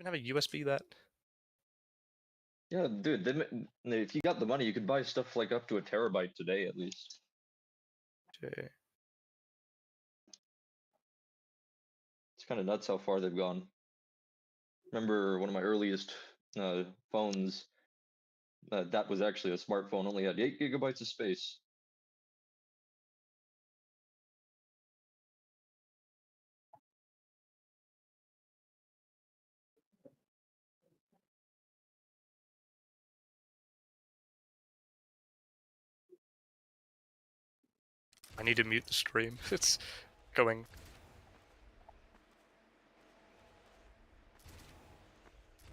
even have a USB that? Yeah, dude, if you got the money, you could buy stuff like up to a terabyte today at least. Okay. It's kind of nuts how far they've gone. Remember one of my earliest phones, that was actually a smartphone, only had 8 gigabytes of space. I need to mute the stream. It's going.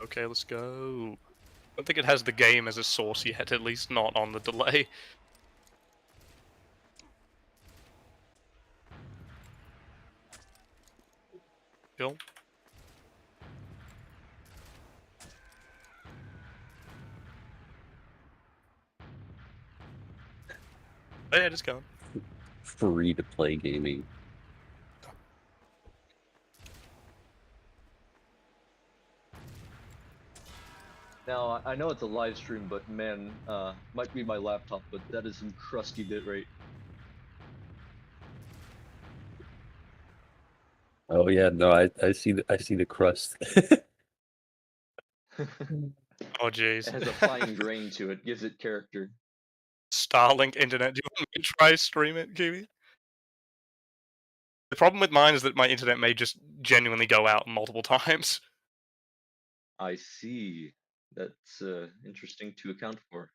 Okay, let's go. I don't think it has the game as a source yet, at least not on the delay. Bill? Oh, yeah, just go. Free to play gaming. Now, I know it's a live stream, but man, might be my laptop, but that is some crusty bitrate. Oh yeah, no, I see the crust. Oh, jeez. It has a fine grain to it, gives it character. Starlink internet. Do you want me to try stream it, Kiwi? The problem with mine is that my internet may just genuinely go out multiple times. I see. That's interesting to account for.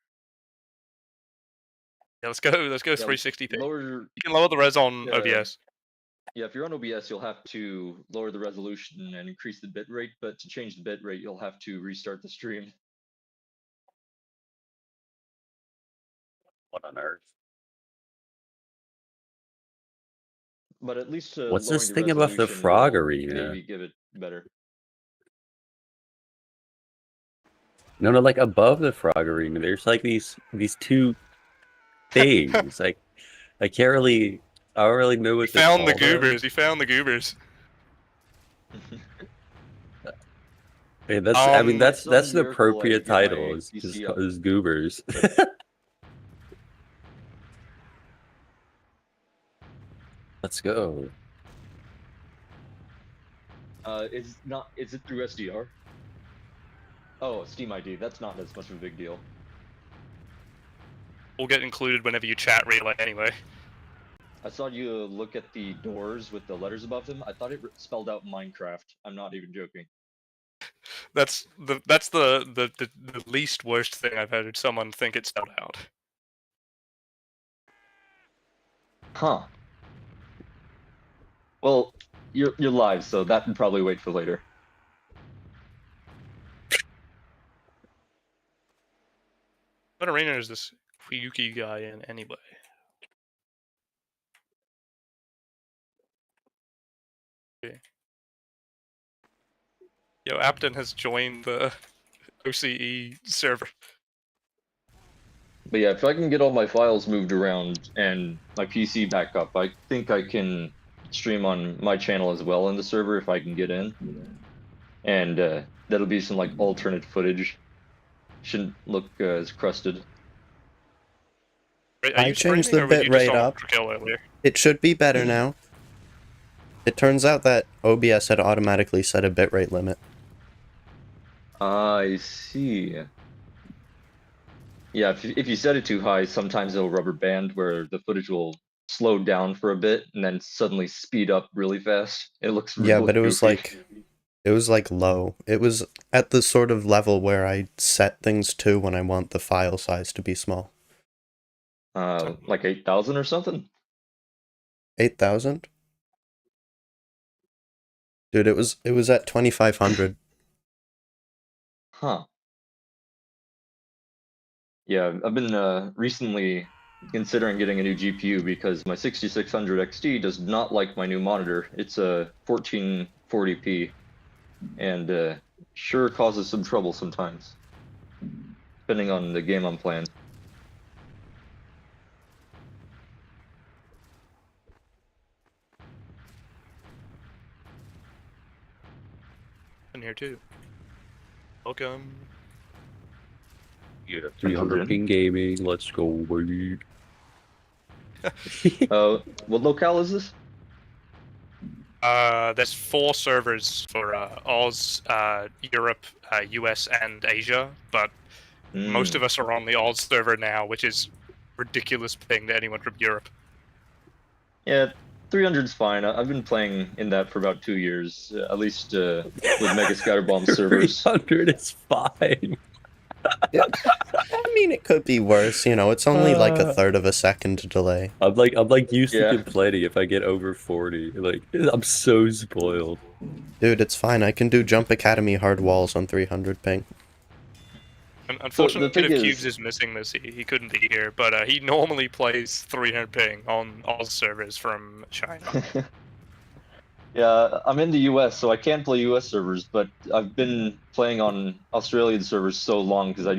Yeah, let's go Yeah, 360p. lower, You can lower the res on OBS. Yeah, if you're on OBS, you'll have to lower the resolution and increase the bitrate, but to change the bitrate, you'll have to restart the stream. What on earth? But at least What's lowering this the thing about the resolution frog will arena? maybe give it better. No, like above the frog arena, there's like these two things. Like I don't really know what You to call found the them. goobers. You found the goobers. Hey, I mean that's an appropriate title. Is goobers. Let's go. Is it through SDR? Oh, Steam ID. That's not as much of a big deal. Will get included whenever you chat relay anyway. I saw you look at the doors with the letters above them. I thought it spelled out Minecraft. I'm not even joking. That's the least worst thing I've heard someone think it spelled out. Huh. Well, you're live, so that can probably wait for later. What arena is this Kyuki guy in anyway? Okay. Yo, Apton has joined the OCE server. But yeah, if I can get all my files moved around and my PC back up, I think I can stream on my channel as well in the server if I can get in. And that'll be some like alternate footage. Shouldn't look as crusted. I changed the bitrate up. It should be better now. It turns out that OBS had automatically set a bitrate limit. I see. Yeah, if you set it too high, sometimes it'll rubber band where the footage will slow down for a bit and then suddenly speed up really fast. It looks Yeah, but it was goofy. like low. It was at the sort of level where I set things to when I want the file size to be small. Like 8,000 or something? 8,000? Dude, it was at 2,500. Huh. Yeah, I've been recently considering getting a new GPU because my 6600 XT does not like my new monitor. It's a 1440p and sure causes some trouble sometimes, depending on the game I'm playing. In here too. Welcome. Yeah, 300 ping gaming. Let's go, baby. What locale is this? There's 4 servers for Oz, Europe, US, and Asia, but most of us are on the Oz server now, which is ridiculous ping to anyone from Europe. Yeah, 300's fine. I've been playing in that for about 2 years, at least with Mega Scatterbomb servers. 300 is fine. Yeah. I mean, it could be worse. You know, it's only like a third of a second delay. I'm like used to complaining if I get over 40. Like, I'm so spoiled. Dude, it's fine. I can do Jump Academy hard walls on 300 ping. Unfortunately, Kid of Cubes is missing this. He couldn't be here, but he normally plays 300 ping on Oz servers from China. Yeah, I'm in the US, so I can't play US servers, but I've been playing on Australian servers so long because I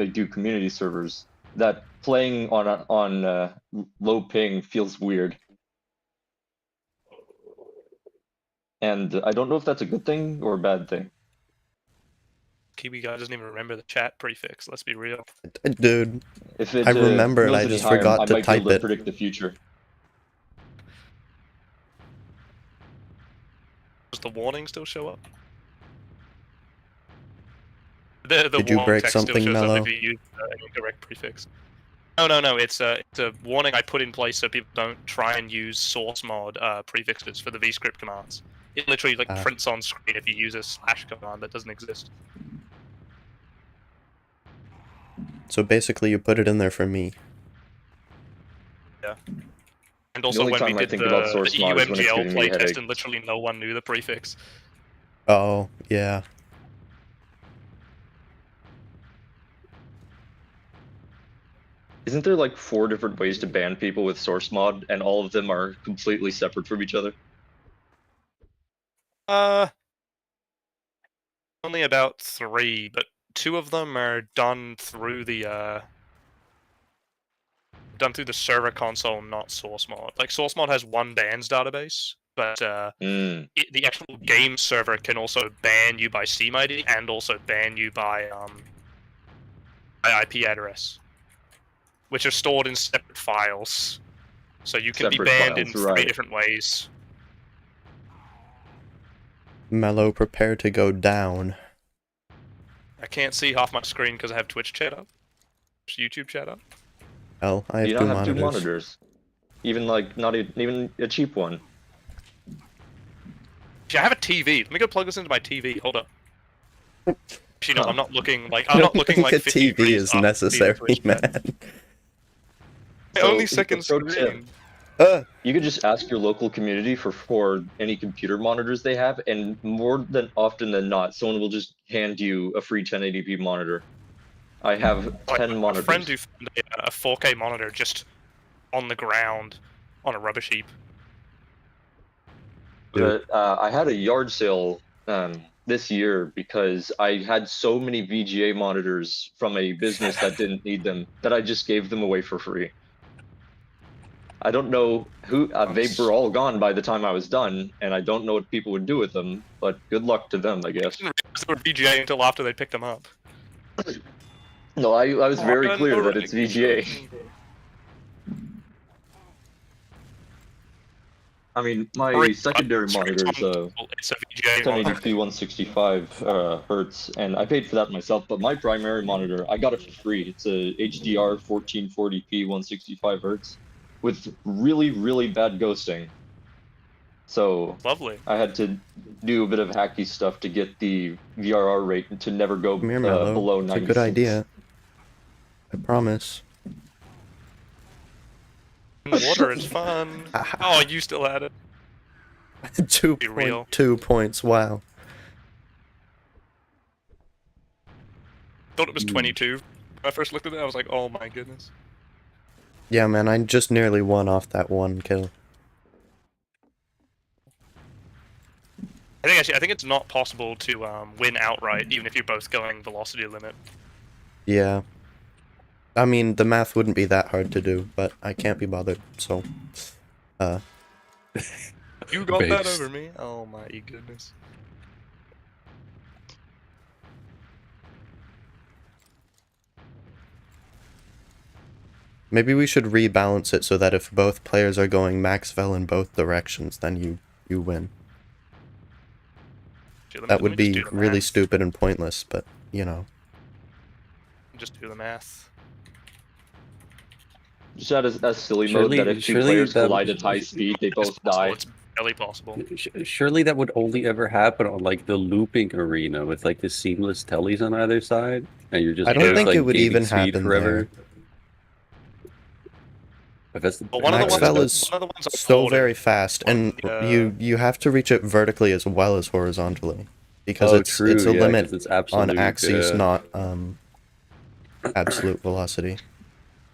do community servers that playing on low ping feels weird. And I don't know if that's a good thing or a bad thing. Kiwi guy doesn't even remember the chat prefix. Let's be real. Dude, if it, I remembered. goes I any just higher, forgot to I might type be able to it. predict the future. Does the warning still show up? The Did you warning break text something, still shows Mello? up if you use an incorrect prefix. No. It's a warning I put in place so people don't try and use source mod prefixes for the vscript commands. It literally prints on screen if you use a / command that doesn't exist. So basically, you put it in there for me. Yeah. And also when we did the EUMGL playtest and literally no one knew the prefix. Oh, yeah. Isn't there like 4 different ways to ban people with source mod, and all of them are completely separate from each other? Only about 3, but 2 of them are done through the server console, not source mod. Like source mod has one bans database, but the actual game server can also ban you by Steam ID and also ban you by IP address, which are stored in separate files. So you can be banned in 3 different ways. Mello, prepare to go down. I can't see half my screen because I have Twitch chat up, YouTube chat up. Hell, I have you two don't have monitors. 2 monitors. Even like not even a cheap one. I have a TV. Let me go plug this into my TV. Hold up. Actually, no, I'm not looking like I'm not looking like a TV is necessary, man. Only second screen. You could just ask your local community for any computer monitors they have, and more than often than not, someone will just hand you a free 1080p monitor. I have 10 monitors. A friend who found a 4K monitor just on the ground on a rubbish heap. But I had a yard sale this year because I had so many VGA monitors from a business that didn't need them that I just gave them away for free. I don't know who, they were all gone by the time I was done, and I don't know what people would do with them, but good luck to them, I guess. I didn't realize they were VGA until after they picked them up. No, I was very clear that it's VGA. I mean, my secondary monitor is a 1080p 165 hertz, and I paid for that myself, but my primary monitor, I got it for free. It's a HDR 1440p 165 hertz with really, really bad ghosting. So lovely. I had to do a bit of hacky stuff to get the VRR rate to never go below 96. It's a good idea. I promise. In the water, it's fun. Oh, you still had it. 2.2 points, wow. Thought it was 22. When I first looked at it, I was like, oh my goodness. Yeah, man, I just nearly won off that one kill. I think it's not possible to win outright, even if you're both going velocity limit. Yeah. I mean, the math wouldn't be that hard to do, but I can't be bothered, so... You got that over me? Oh my goodness. Maybe we should rebalance it so that if both players are going max vel in both directions, then you win. That would be really stupid and pointless, but, you know. Just do the math. Just add a silly mode that if two players collide at high speed, they both die. It's barely possible. Surely that would only ever happen on like the looping arena with like the seamless tellies on either side, and you're just I don't think like, it would gaining even speed happen forever. There. Max vel is so very fast, and you have to reach it vertically as well as horizontally, because it's a limit on axes, not absolute velocity.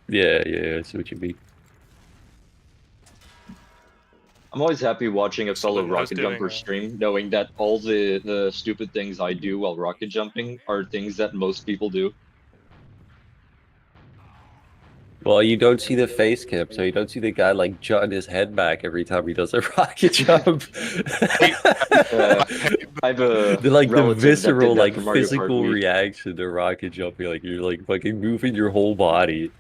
Yeah, I see what you mean. I'm always happy watching a fellow rocket jumper stream, knowing that all the stupid things I do while rocket jumping are things that most people do. Well, you don't see the face cam, so you don't see the guy like jutting his head back every time he does a rocket jump. I've a the visceral, like physical reaction to rocket jumping, like you're like fucking moving your whole body.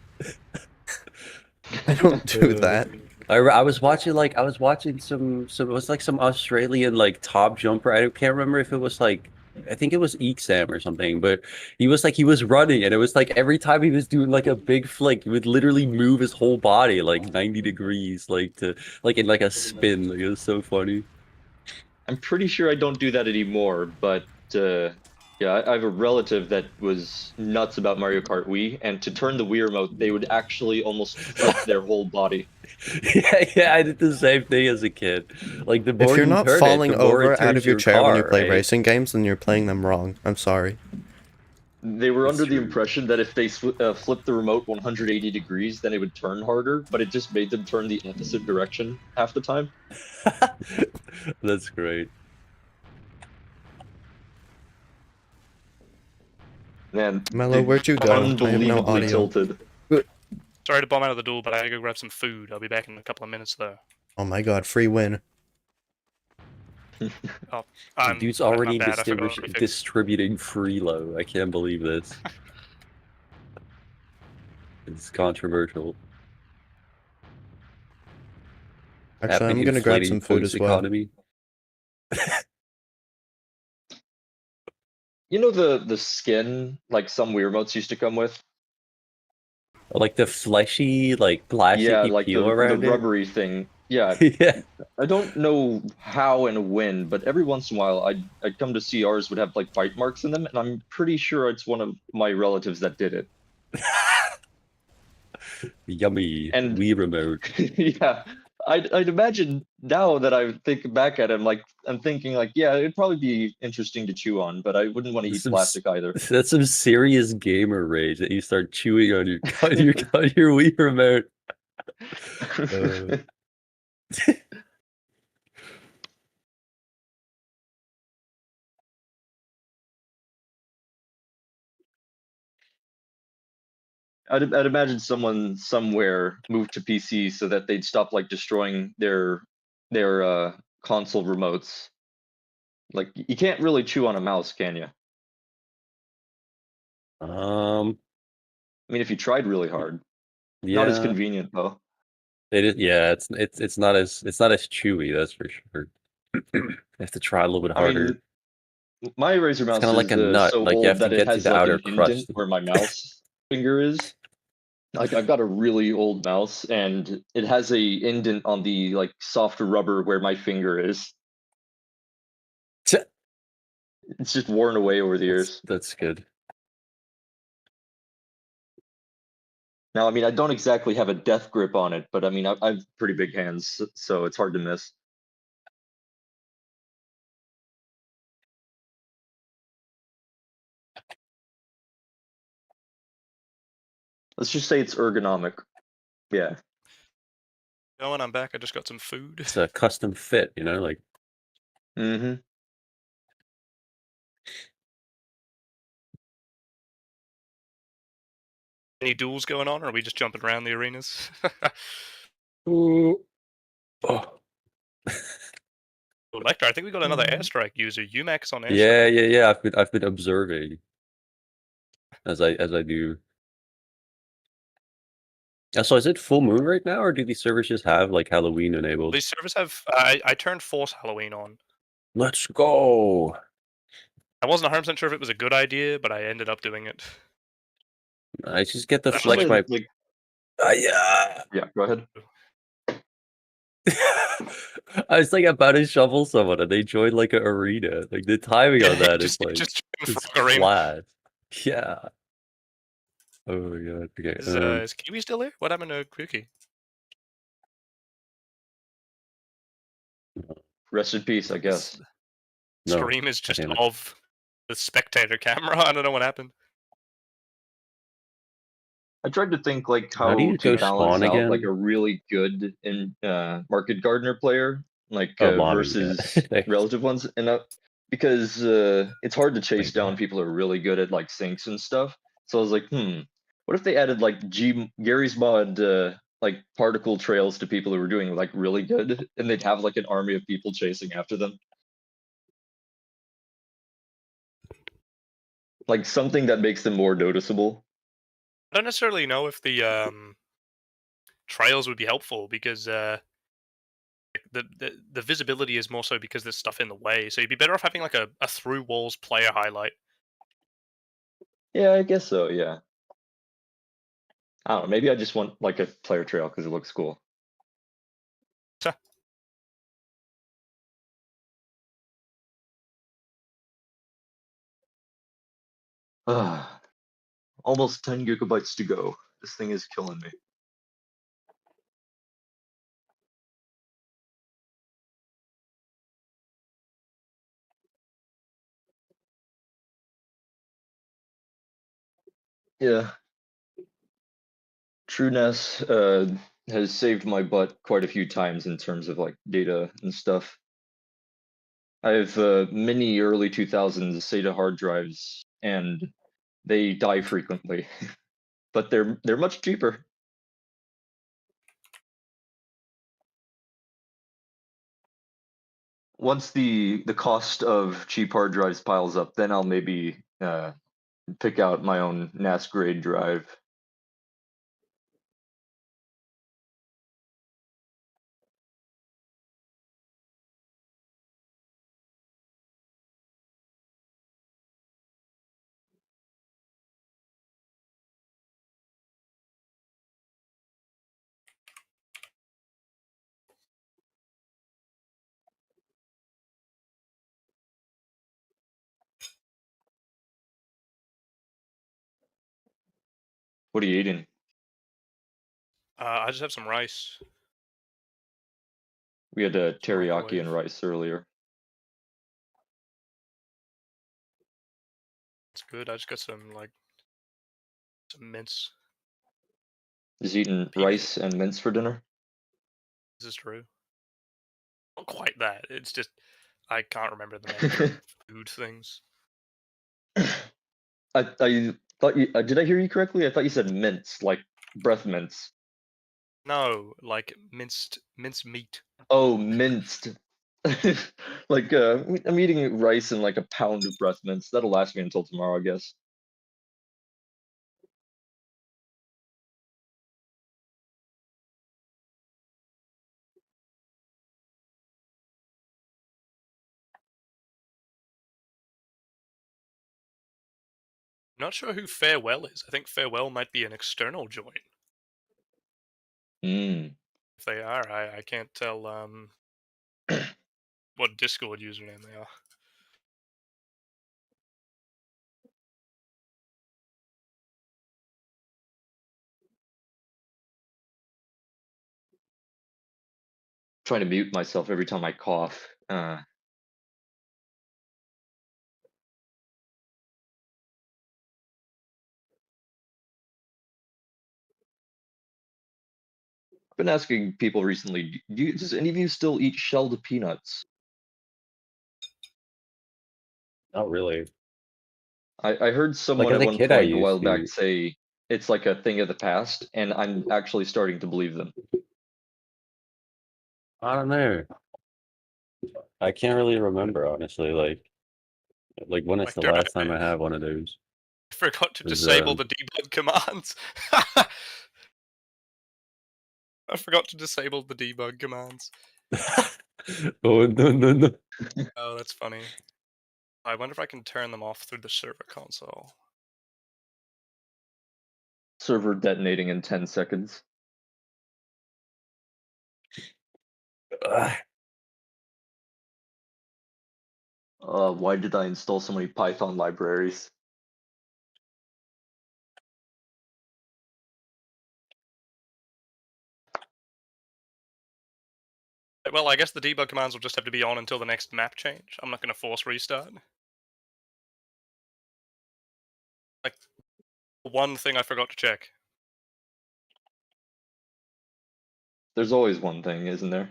I don't do that. I was watching some it was like some Australian like top jumper. I can't remember if it was like, I think it was Exam or something, but he was running, and it was like every time he was doing like a big flick, he would literally move his whole body like 90 degrees, like to like in like a spin. Like, it was so funny. I'm pretty sure I don't do that anymore, but yeah, I have a relative that was nuts about Mario Kart Wii, and to turn the Wii remote, they would actually almost flip their whole body. Yeah, I did the same thing as a kid. Like the more if you're not turn falling it, the more over out of your chair when you play right? racing games, then you're playing them wrong. I'm sorry. They were under the impression that if they flipped the remote 180 degrees, then it would turn harder, but it just made them turn the opposite direction half the time. That's great. Man, Mello, where'd you go? Unbelievably I have no audio. tilted. Sorry to bomb out of the duel, but I gotta go grab some food. I'll be back in a couple of minutes, though. Oh my god, free win. Oh, dude's already distributing freelo. I can't believe this. It's controversial. Actually, I'm gonna grab some food as well. You know the skin like some Wii remotes used to come with? Like the fleshy, like plasticky like peel around the rubbery thing. Yeah. Yeah. I don't know how and when, but every once in a while I'd come to see ours would have like bite marks in them, and I'm pretty sure it's one of my relatives that did it. Yummy. And Wii remote. Yeah. I'd imagine now that I think back at it, I'm thinking like, yeah, it'd probably be interesting to chew on, but I wouldn't want to eat plastic either. That's some serious gamer rage that you start chewing on your Wii remote. I'd imagine someone somewhere moved to PC so that they'd stop like destroying their console remotes. Like you can't really chew on a mouse, can you? I mean, if you tried really hard. Yeah. Not as convenient though. It is, yeah. It's not as chewy, that's for sure. You have to try a little bit harder. I mean, my Razer mouse is like a nut. so like old you have that to get it has to the like outer an crust. indent where my mouse finger is. Like I've got a really old mouse, and it has a indent on the like soft rubber where my finger is. It's just worn away over the years. That's good. Now, I mean, I don't exactly have a death grip on it, but I mean, I've pretty big hands, so it's hard to miss. Let's just say it's ergonomic. Yeah. You know, when I'm back, I just got some food. It's a custom fit, you know, like. Mm-hmm. Any duels going on, or are we just jumping around the arenas? Oh. Lecter, I think we got another airstrike user. Umax on airstrike. Yeah. I've been observing as I do. So is it full moon right now, or do these servers just have like Halloween enabled? These servers have. I turned Force Halloween on. Let's go. I wasn't 100% sure if it was a good idea, but I ended up doing it. I just get to That's flex my. Like, yeah. yeah, go ahead. I was like about to shovel someone, and they joined like an arena. Like the timing on that is like just it's arena. flat. Yeah. Oh my god. Okay. Is Kiwi still there? What happened to Quickie? Rest in peace, I guess. No, Stream is just damn it. of the spectator camera. I don't know what happened. I tried to think like How how do you to go balance spawn out like again? a really good market gardener player like Mono, yeah. versus relative ones, and because it's hard to chase down people who are really good at like syncs and stuff. So I was like, what if they added like Gary's mod like particle trails to people who were doing like really good, and they'd have like an army of people chasing after them. Like something that makes them more noticeable. I don't necessarily know if the trails would be helpful because the visibility is more so because there's stuff in the way. So you'd be better off having like a through walls player highlight. Yeah, I guess so. Yeah. I don't know. Maybe I just want like a player trail because it looks cool. Almost 10 gigabytes to go. This thing is killing me. Yeah. TrueNAS has saved my butt quite a few times in terms of like data and stuff. I have many early 2000s SATA hard drives, and they die frequently, but they're much cheaper. Once the cost of cheap hard drives piles up, then I'll maybe pick out my own NAS grade drive. What are you eating? I just have some rice. We had a teriyaki Microwave. and rice earlier. It's good. I just got some mince. Is eating rice and mince for dinner? This is true. Not quite that. It's just I can't remember the names of food things. I thought you did I hear you correctly? I thought you said mince, like breath mince. No, like minced meat. Oh, minced. Like I'm eating rice and like a pound of breath mince. That'll last me until tomorrow, I guess. Not sure who Farewell is. I think Farewell might be an external join. Mm. If they are, I can't tell what Discord username they are. Trying to mute myself every time I cough. Been asking people recently, does any of you still eat shelled peanuts? Not really. I heard someone Like, as at a one kid, I point a while used back to. say it's like a thing of the past, and I'm actually starting to believe them. I don't know. I can't really remember, honestly. Like when is the last time I had one of those? I forgot to disable the debug commands. I forgot to disable the debug commands. Oh no. Oh, that's funny. I wonder if I can turn them off through the server console. Server detonating in 10 seconds. Why did I install so many Python libraries? Well, I guess the debug commands will just have to be on until the next map change. I'm not going to force restart. Like, one thing I forgot to check. There's always one thing, isn't there?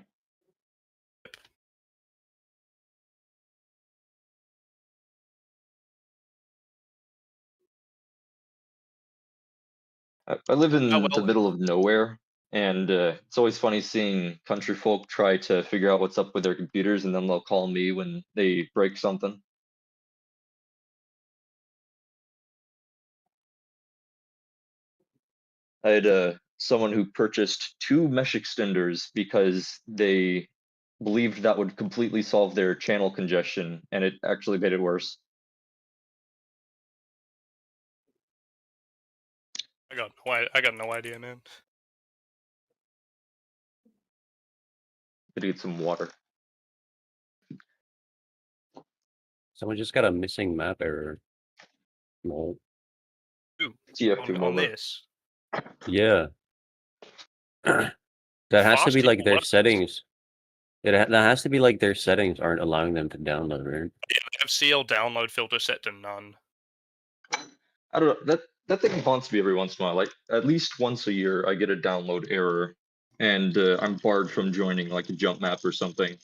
I live in the middle of nowhere, and it's always funny seeing country folk try to figure out what's up with their computers, and then they'll call me when they break something. I had someone who purchased 2 mesh extenders because they believed that would completely solve their channel congestion, and it actually made it worse. I got no idea, man. Gotta get some water. Someone just got a missing map error. No. Ooh, TF2 on this. Yeah. That has to be like their settings. That has to be like their settings aren't allowing them to download, right? Yeah, they have CL download filter set to none. I don't know. That thing haunts me every once in a while. Like at least once a year, I get a download error, and I'm barred from joining like a jump map or something.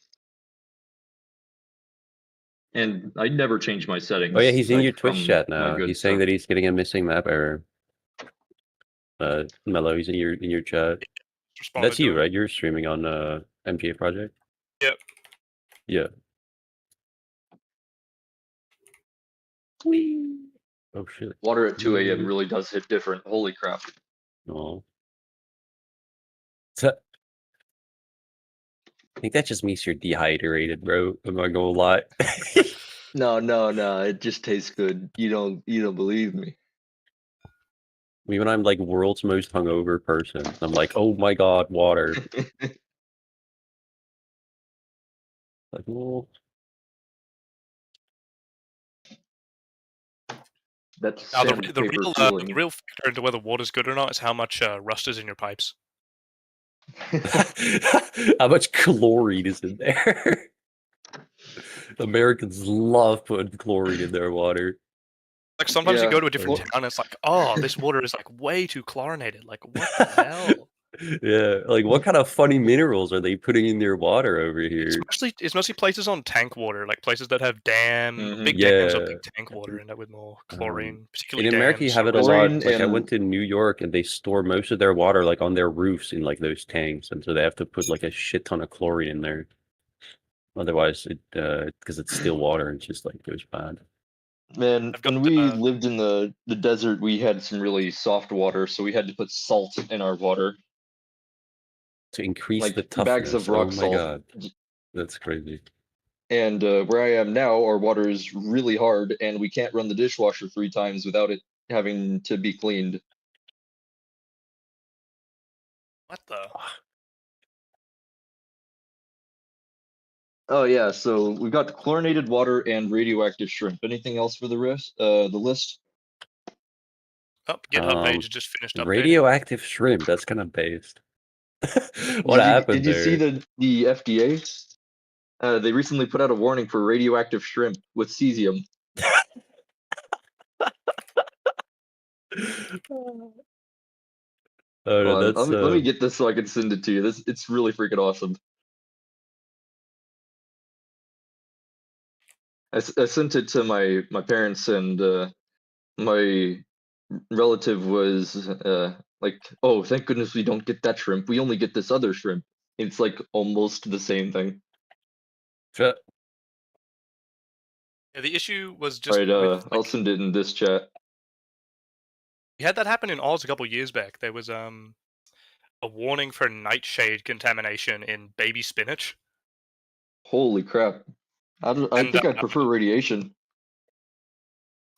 And I never change my settings. Oh yeah, he's in like, your Twitch chat now. He's saying that he's getting a missing map error. Mello, he's in your chat. That's you, right? You're streaming on MGA Project? Yep. Yeah. Whee! Oh shit. Water at 2 a.m. really does hit different. Holy crap. Oh. I think that just means you're dehydrated, bro. I'm not gonna lie. No. It just tastes good. You don't believe me. When I'm like world's most hungover person, I'm like, oh my god, water. Like, well, that's the real factor into whether water's good or not is how much rust is in your pipes. How much chlorine is in there? Americans love putting chlorine in their water. Like sometimes you go to a different town and it's like, oh, this water is like way too chlorinated. Like what the hell? Yeah, like what kind of funny minerals are they putting in their water over here? It's mostly places on tank water, like places that have big dams or big tank water end up with more chlorine. Particularly in America, you have it a lot. Like I went to New York and they store most of their water like on their roofs in like those tanks, and so they have to put like a shit ton of chlorine in there. Otherwise, it because it's still water, it just like goes bad. Man, when we lived in the desert, we had some really soft water, so we had to put salt in our water. To increase like the toughness. Bags of rock salt. Oh my god. That's crazy. And where I am now, our water is really hard, and we can't run the dishwasher 3 times without it having to be cleaned. What the? Oh yeah, so we've got chlorinated water and radioactive shrimp. Anything else for the list? Oh, GitHub page just finished updating. Radioactive shrimp. That's kind of based. What happened there? Did you see the FDA? They recently put out a warning for radioactive shrimp with cesium. Let me get this so I can send it to you. It's really freaking awesome. I sent it to my parents, and my relative was like, "Oh, thank goodness we don't get that shrimp. We only get this other shrimp." It's like almost the same thing. Yeah, the issue was just. Alright, I'll send it in this chat. We had that happen in Oz a couple years back. There was a a warning for nightshade contamination in baby spinach. Holy crap! I think I'd prefer radiation.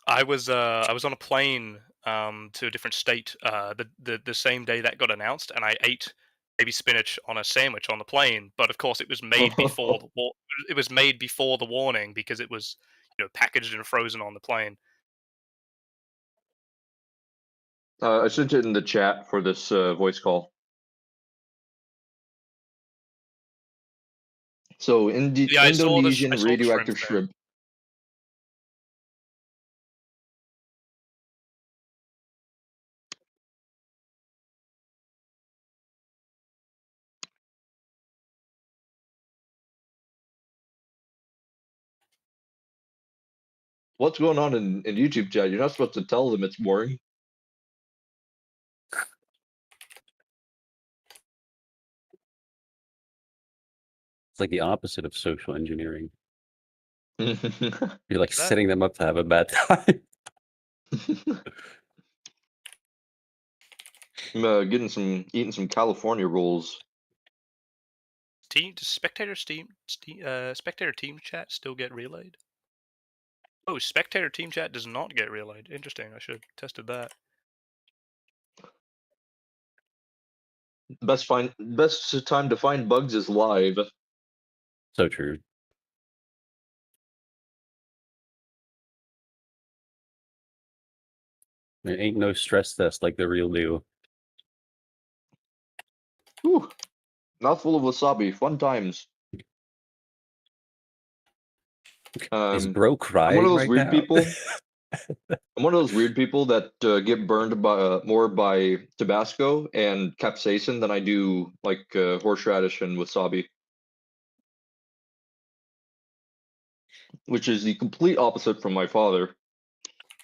I was on a plane to a different state the same day that got announced, and I ate baby spinach on a sandwich on the plane. But of course, it was made before it was made before the warning because it was packaged and frozen on the plane. I sent it in the chat for this voice call. So Indonesian radioactive shrimp. What's going on in YouTube chat? You're not supposed to tell them it's boring. It's like the opposite of social engineering. You're like setting them up to have a bad time. I'm eating some California rolls. Does spectator team chat still get relayed? Oh, spectator team chat does not get relayed. Interesting. I should have tested that. Best time to find bugs is live. So true. There ain't no stress test like the real deal. Whew. Mouthful of wasabi. Fun times. Is bro crying I'm one of those right weird now? people. I'm one of those weird people that get burned by more by Tabasco and capsaicin than I do like horseradish and wasabi, which is the complete opposite from my father.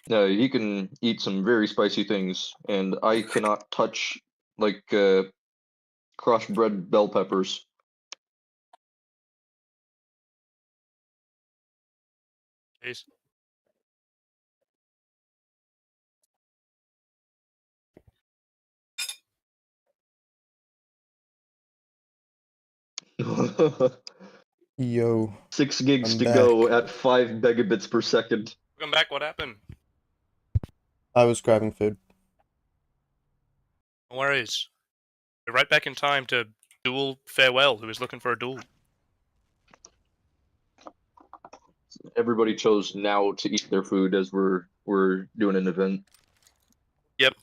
He can eat some very spicy things, and I cannot touch like crossbred bell peppers. Jeez. Yo. 6 gigs to go at 5 megabits per second. Welcome back. What happened? I was grabbing food. No worries. We're right back in time to duel Farewell, who was looking for a duel. Everybody chose now to eat their food as we're doing an event. Yep.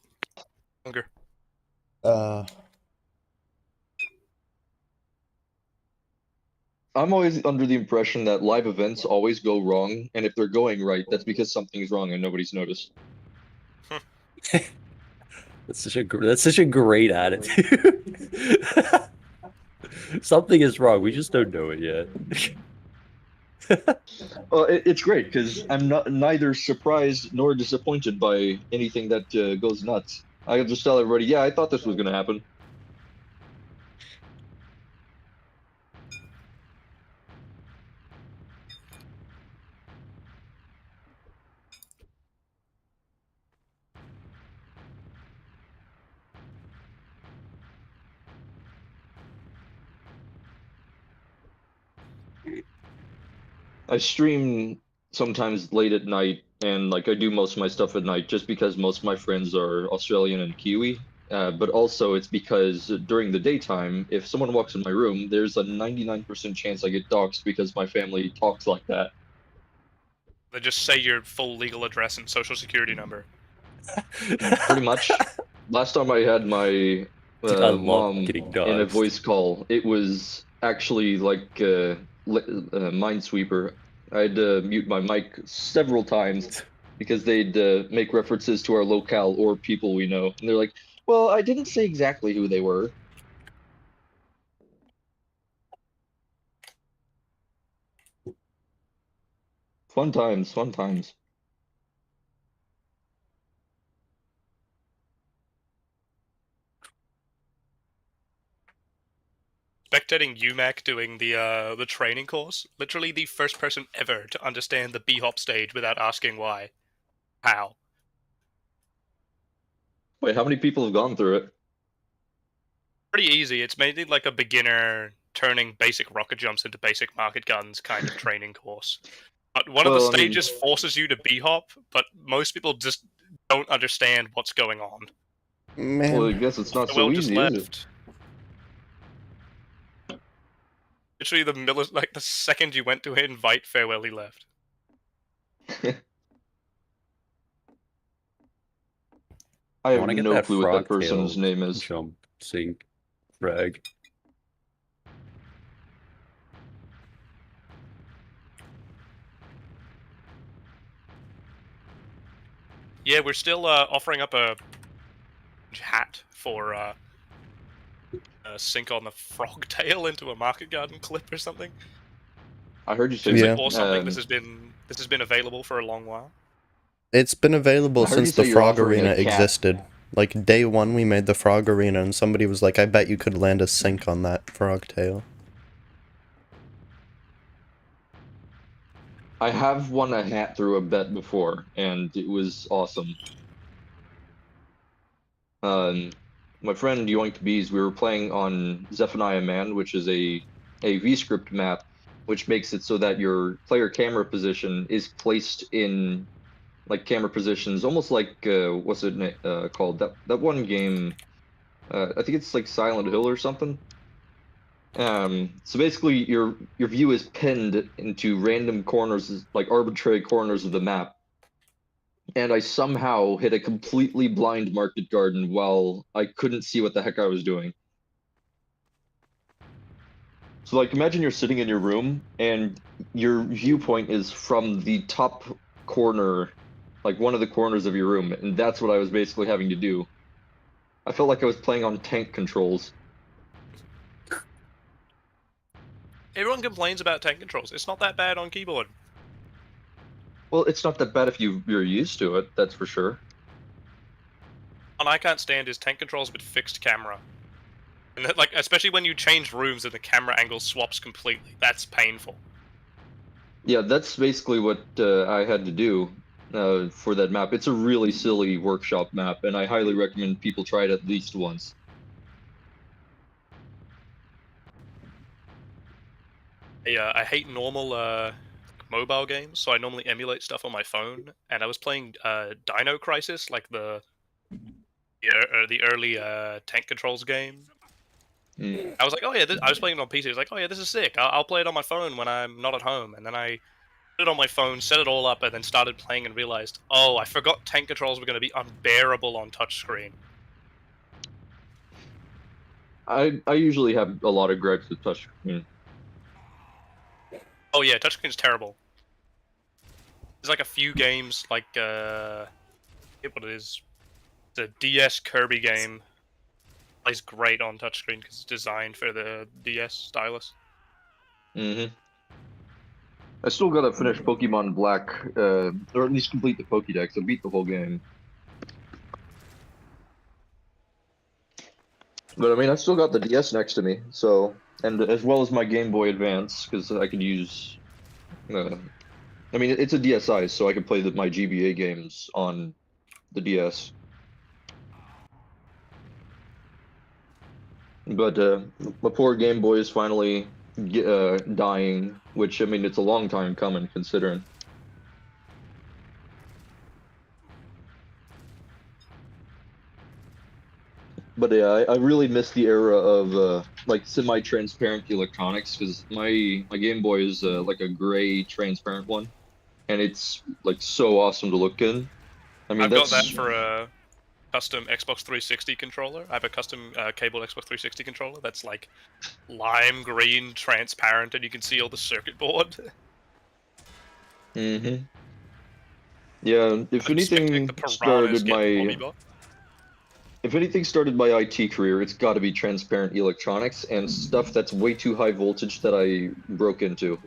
Hunger. I'm always under the impression that live events always go wrong, and if they're going right, that's because something's wrong and nobody's noticed. That's such a great attitude. Something is wrong. We just don't know it yet. Well, it's great because I'm neither surprised nor disappointed by anything that goes nuts. I just tell everybody, yeah, I thought this was going to happen. I stream sometimes late at night, and like I do most of my stuff at night just because most of my friends are Australian and Kiwi. But also it's because during the daytime, if someone walks in my room, there's a 99% chance I get doxxed because my family talks like that. They just say your full legal address and social security number. Pretty much. Last time I had my mom in a voice call, it was actually like Minesweeper. I had to mute my mic several times because they'd make references to our locale or people we know. And they're like, well, I didn't say exactly who they were. Fun times, fun times. Spectating UMAC doing the training course, literally the first person ever to understand the B-hop stage without asking why. How? Wait, how many people have gone through it? pretty easy. It's mainly like a beginner turning basic rocket jumps into basic market guns kind of training course. But one of the stages forces you to b-hop, but most people just don't understand what's going on. Man. Well, I guess it's not so easy, is it? Literally the second you went to invite farewell, he left. I have no clue what that person's name is. Jump, sink, frag. Yeah, we're still offering up a hat for sink on the frog tail into a market garden clip or something. I heard you say or something. This has been available for a long while. It's been available since the Frog Arena existed. Like, day one we made the Frog Arena, and somebody was like, I bet you could land a sink on that frog tail. I have won a hat through a bet before, and it was awesome. My friend Yoinked Bees, we were playing on Zephaniah Man, which is a VScript map, which makes it so that your player camera position is placed in like camera positions, almost like what's it called? That one game, I think it's like Silent Hill or something. So basically, your view is pinned into random corners, like arbitrary corners of the map. And I somehow hit a completely blind market garden while I couldn't see what the heck I was doing. So like, imagine you're sitting in your room and your viewpoint is from the top corner, like one of the corners of your room, and that's what I was basically having to do. I felt like I was playing on tank controls. Everyone complains about tank controls. It's not that bad on keyboard. Well, it's not that bad if you're used to it, that's for sure. What I can't stand is tank controls with fixed camera. And that, like, especially when you change rooms and the camera angle swaps completely. That's painful. Yeah, that's basically what I had to do for that map. It's a really silly workshop map, and I highly recommend people try it at least once. I hate normal mobile games, so I normally emulate stuff on my phone. And I was playing Dino Crisis, like the early tank controls game. I was like, oh yeah, I was playing it on PC. I was like, oh yeah, this is sick. I'll play it on my phone when I'm not at home. And then I put it on my phone, set it all up, and then started playing and realized, oh, I forgot tank controls were going to be unbearable on touchscreen. I usually have a lot of gripes with touchscreen. Oh yeah, touchscreen's terrible. There's like a few games, like what it is, the DS Kirby game. Plays great on touchscreen because it's designed for the DS stylus. I still gotta finish Pokemon Black, or at least complete the Pokédex. I beat the whole game. But I mean, I still got the DS next to me, so, and as well as my Game Boy Advance, because I could use, I mean, it's a DSi, so I can play my GBA games on the DS. But my poor Game Boy is finally dying, which, I mean, it's a long time coming, considering. But yeah, I really miss the era of like semi-transparent electronics, because my Game Boy is like a gray transparent one, and it's like so awesome to look in. I mean, I've got that for a custom Xbox 360 controller. I have a custom cable Xbox 360 controller that's like lime green, transparent, and you can see all the circuit board. Yeah, if anything started my IT career, it's got to be transparent electronics and stuff that's way too high voltage that I broke into.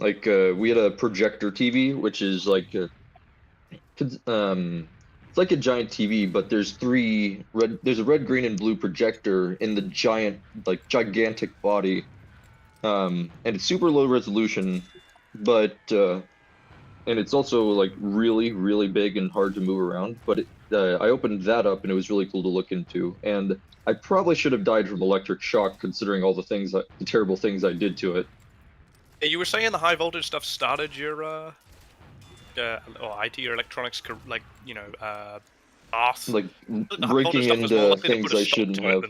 Like we had a projector TV, which is like it's like a giant TV, but there's there's a red, green, and blue projector in the gigantic body, and it's super low resolution, but and it's also like really, really big and hard to move around. But I opened that up, and it was really cool to look into. And I probably should have died from electric shock, considering all the terrible things I did to it. Yeah, you were saying the high voltage stuff started your or IT or electronics, like path. Like breaking into things I shouldn't have.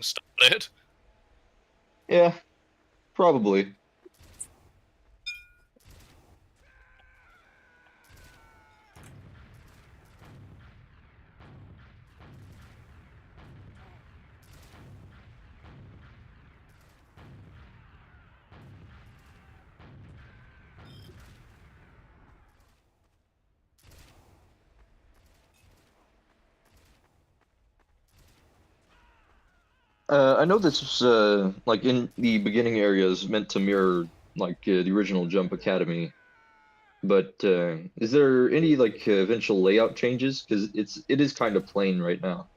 Yeah, probably. I know this is like in the beginning areas meant to mirror like the original Jump Academy, but is there any like eventual layout changes? Because it is kind of plain right now.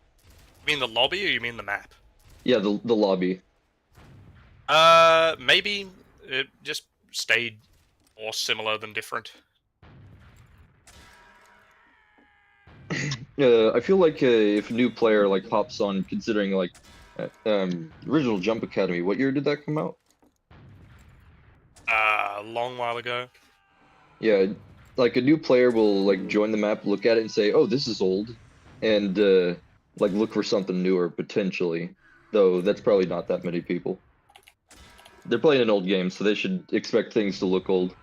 You mean the lobby, or you mean the map? Yeah, the lobby. Maybe it just stayed more similar than different. I feel like if a new player like hops on, considering like original Jump Academy, what year did that come out? A long while ago. Yeah, like a new player will like join the map, look at it, and say, "Oh, this is old," and like look for something newer potentially. Though that's probably not that many people. They're playing an old game, so they should expect things to look old.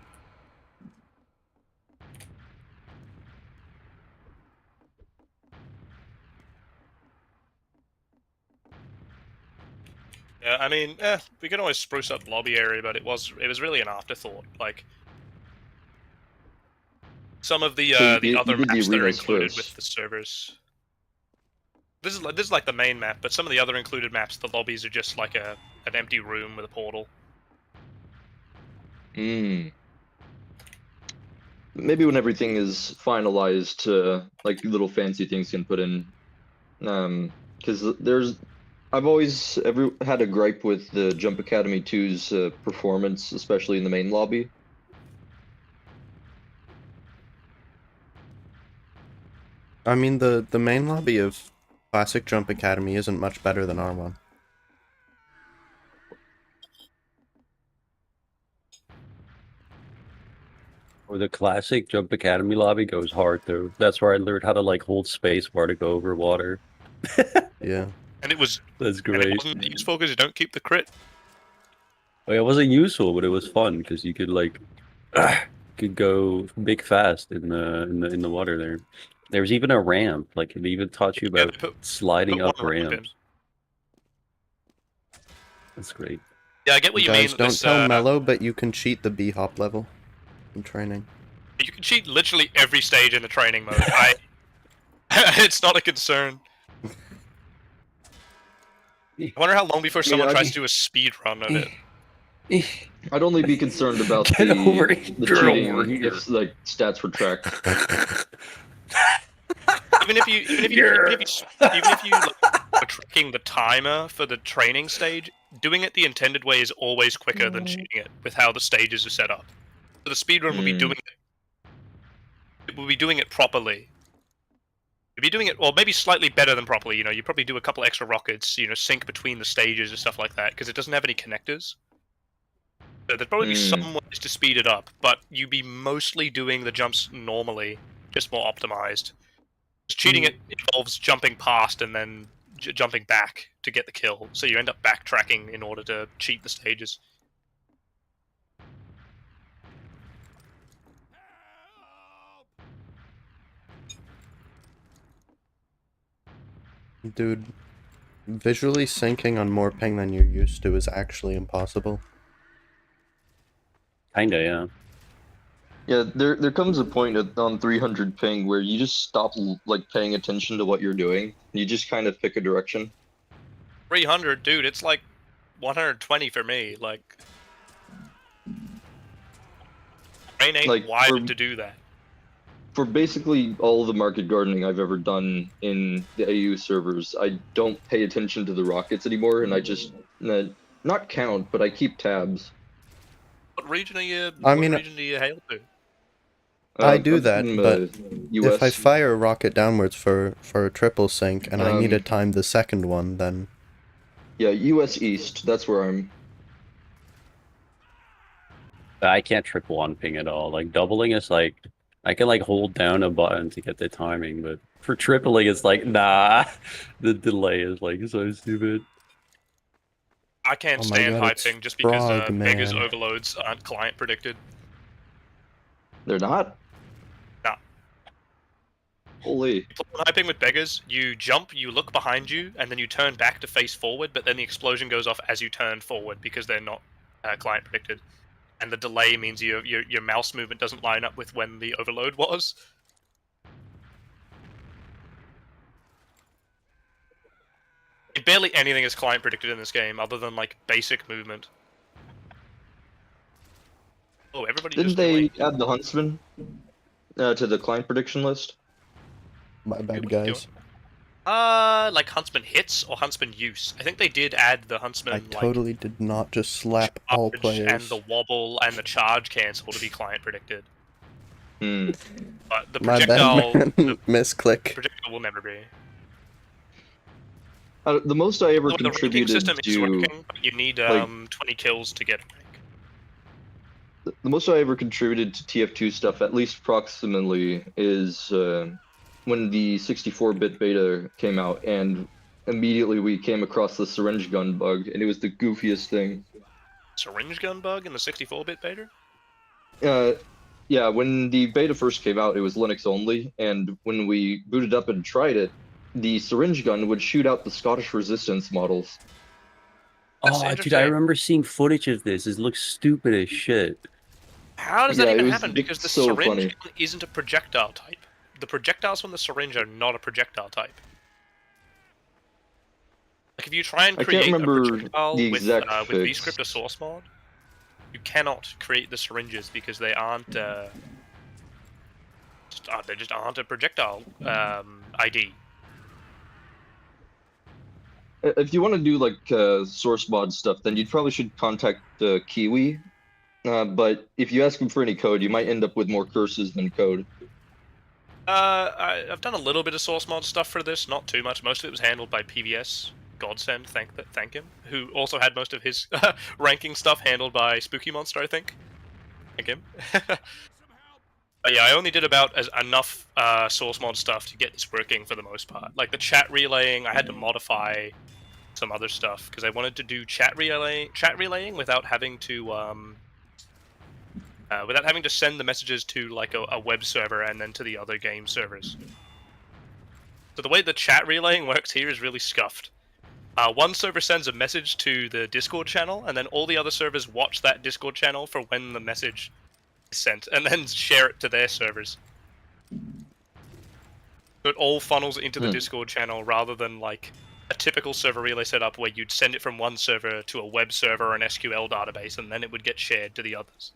Yeah, I mean, we can always spruce up the lobby area, but it was really an afterthought. Like some of the other maps that are included with the servers. This is like the main map, but some of the other included maps, the lobbies are just like an empty room with a portal. Hmm. Maybe when everything is finalized, like little fancy things can put in. Because I've always had a gripe with the Jump Academy 2's performance, especially in the main lobby. I mean, the main lobby of Classic Jump Academy isn't much better than R1. Or the classic Jump Academy lobby goes hard though. That's where I learned how to like hold space bar to go over water. Yeah. And it was that's great. And it wasn't useful because you don't keep the crit. Well, it wasn't useful, but it was fun because you could like could go big fast in the water there. There was even a ramp. Like it even taught you about sliding up ramps. That's great. Yeah, I get what you mean. Don't tell Mello, but you can cheat the B-hop level in training. You can cheat literally every stage in the training mode. It's not a concern. I wonder how long before someone tries to do a speed run of it. I'd only be concerned about the cheating if like stats were tracked. even if you are tracking the timer for the training stage, doing it the intended way is always quicker than cheating it with how the stages are set up. So the speedrun will be doing it. It will be doing it properly. You'll be doing it, well, maybe slightly better than properly. You know, you probably do a couple extra rockets, sync between the stages and stuff like that, because it doesn't have any connectors. So there'd probably be some ways to speed it up, but you'd be mostly doing the jumps normally, just more optimized. Cheating it involves jumping past and then jumping back to get the kill, so you end up backtracking in order to cheat the stages. Dude, visually syncing on more ping than you're used to is actually impossible. Kinda, yeah. Yeah, there comes a point on 300 ping where you just stop like paying attention to what you're doing. You just kind of pick a direction. 300, dude, it's like 120 for me. Like, brain ain't wired to do that. For basically all the market gardening I've ever done in the AU servers, I don't pay attention to the rockets anymore, and I just not count, but I keep tabs. What region are you? I mean, what region do you hail to? I do I'm that, from, but US. if I fire a rocket downwards for a triple sync and I need to time the second one, then yeah, US East. That's where I'm. I can't triple one ping at all. Like doubling is like I can like hold down a button to get the timing, but for tripling it's like nah. The delay is like so stupid. I can't Oh my stand God, high it's ping just because Frog, Beggars man. overloads aren't client predicted. They're not. Nah. Holy. You play on high ping with Beggars, you jump, you look behind you, and then you turn back to face forward, but then the explosion goes off as you turn forward because they're not client predicted. And the delay means your mouse movement doesn't line up with when the overload was. Barely anything is client predicted in this game other than like basic movement. Oh, everybody Didn't just they add the Huntsman to the client prediction list? My bad, guys. Like Huntsman hits or Huntsman use. I think they did add the Huntsman. I totally did not just slap all players. And the wobble and the charge cancel to be client predicted. Hmm. But the My projectile, bad, man. Misclick. Projectile will never be. The most I ever The contributed system to. is working, but you need 20 kills to get a rank. The most I ever contributed to TF2 stuff, at least approximately, is when the 64-bit beta came out, and immediately we came across the syringe gun bug, and it was the goofiest thing. Syringe gun bug in the 64-bit beta? Yeah, when the beta first came out, it was Linux only, and when we booted up and tried it, the syringe gun would shoot out the Scottish resistance models. Oh, dude, I remember seeing footage of this. It looks stupid as shit. How does that even happen? Because the so syringe gun isn't a projectile type. The projectiles from the syringe are not a projectile type. Like if you try and create a projectile with VScript or source mod, you cannot create the syringes because they aren't. They just aren't a projectile ID. If you want to do like source mod stuff, then you probably should contact Kiwi. But if you ask him for any code, you might end up with more curses than code. I've done a little bit of source mod stuff for this, not too much. Most of it was handled by PBS. Godsend, thank him. Who also had most of his ranking stuff handled by Spooky Monster, I think. Thank him. But yeah, I only did about enough source mod stuff to get this working for the most part. Like the chat relaying, I had to modify some other stuff because I wanted to do chat relaying without having to send the messages to like a web server and then to the other game servers. So the way the chat relaying works here is really scuffed. One server sends a message to the Discord channel, and then all the other servers watch that Discord channel for when the message is sent, and then share it to their servers. So it all funnels into the Discord channel rather than like a typical server relay setup where you'd send it from one server to a web server or an SQL database, and then it would get shared to the others.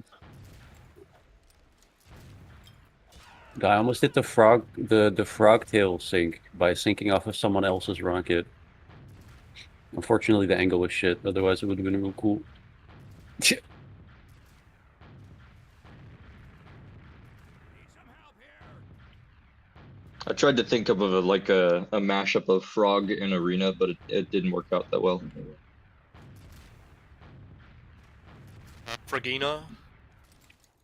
I almost did the frog tail sync by syncing off of someone else's rocket. Unfortunately, the angle was shit. Otherwise, it would have been real cool. I tried to think of a mashup of Frog and Arena, but it didn't work out that well. Fragina?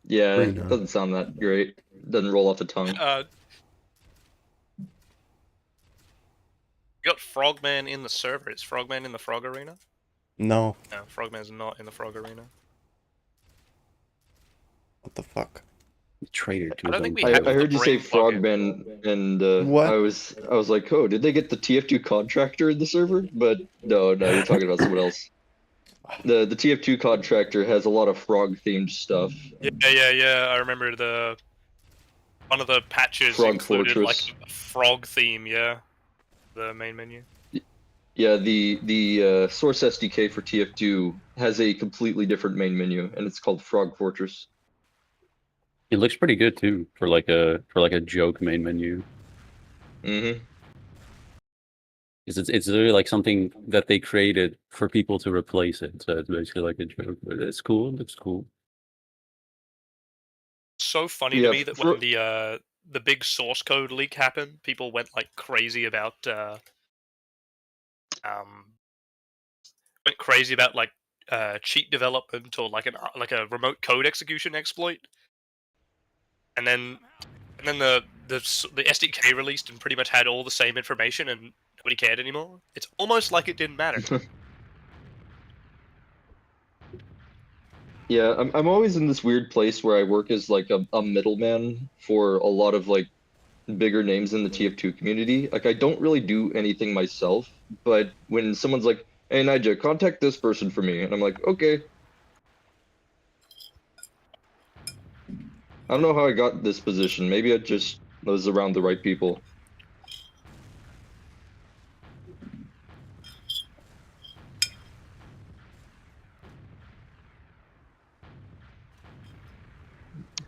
Yeah, it doesn't sound that great. Doesn't roll off the tongue. You got Frogman in the server. Is Frogman in the Frog Arena? No. No, Frogman's not in the Frog Arena. What the fuck? Traitor to I heard you say Frogman, and what? I was like, oh, did they get the TF2 contractor in the server? But no, you're talking about someone else. The TF2 contractor has a lot of frog-themed stuff. Yeah. I remember one of the patches Frog included Fortress. like a frog theme. Yeah, the main menu. Yeah, the source SDK for TF2 has a completely different main menu, and it's called Frog Fortress. It looks pretty good too for like a joke main menu. Mm-hmm. It's literally like something that they created for people to replace it. So it's basically like a joke, but it's cool. It looks cool. So funny to me that when the big source code leak happened, people went like crazy about cheat development or like a remote code execution exploit, and then the SDK released and pretty much had all the same information and nobody cared anymore. It's almost like it didn't matter. Yeah, I'm always in this weird place where I work as like a middleman for a lot of like bigger names in the TF2 community. Like I don't really do anything myself, but when someone's like, "Hey Nija, contact this person for me," and I'm like, "Okay." I don't know how I got this position. Maybe I just was around the right people.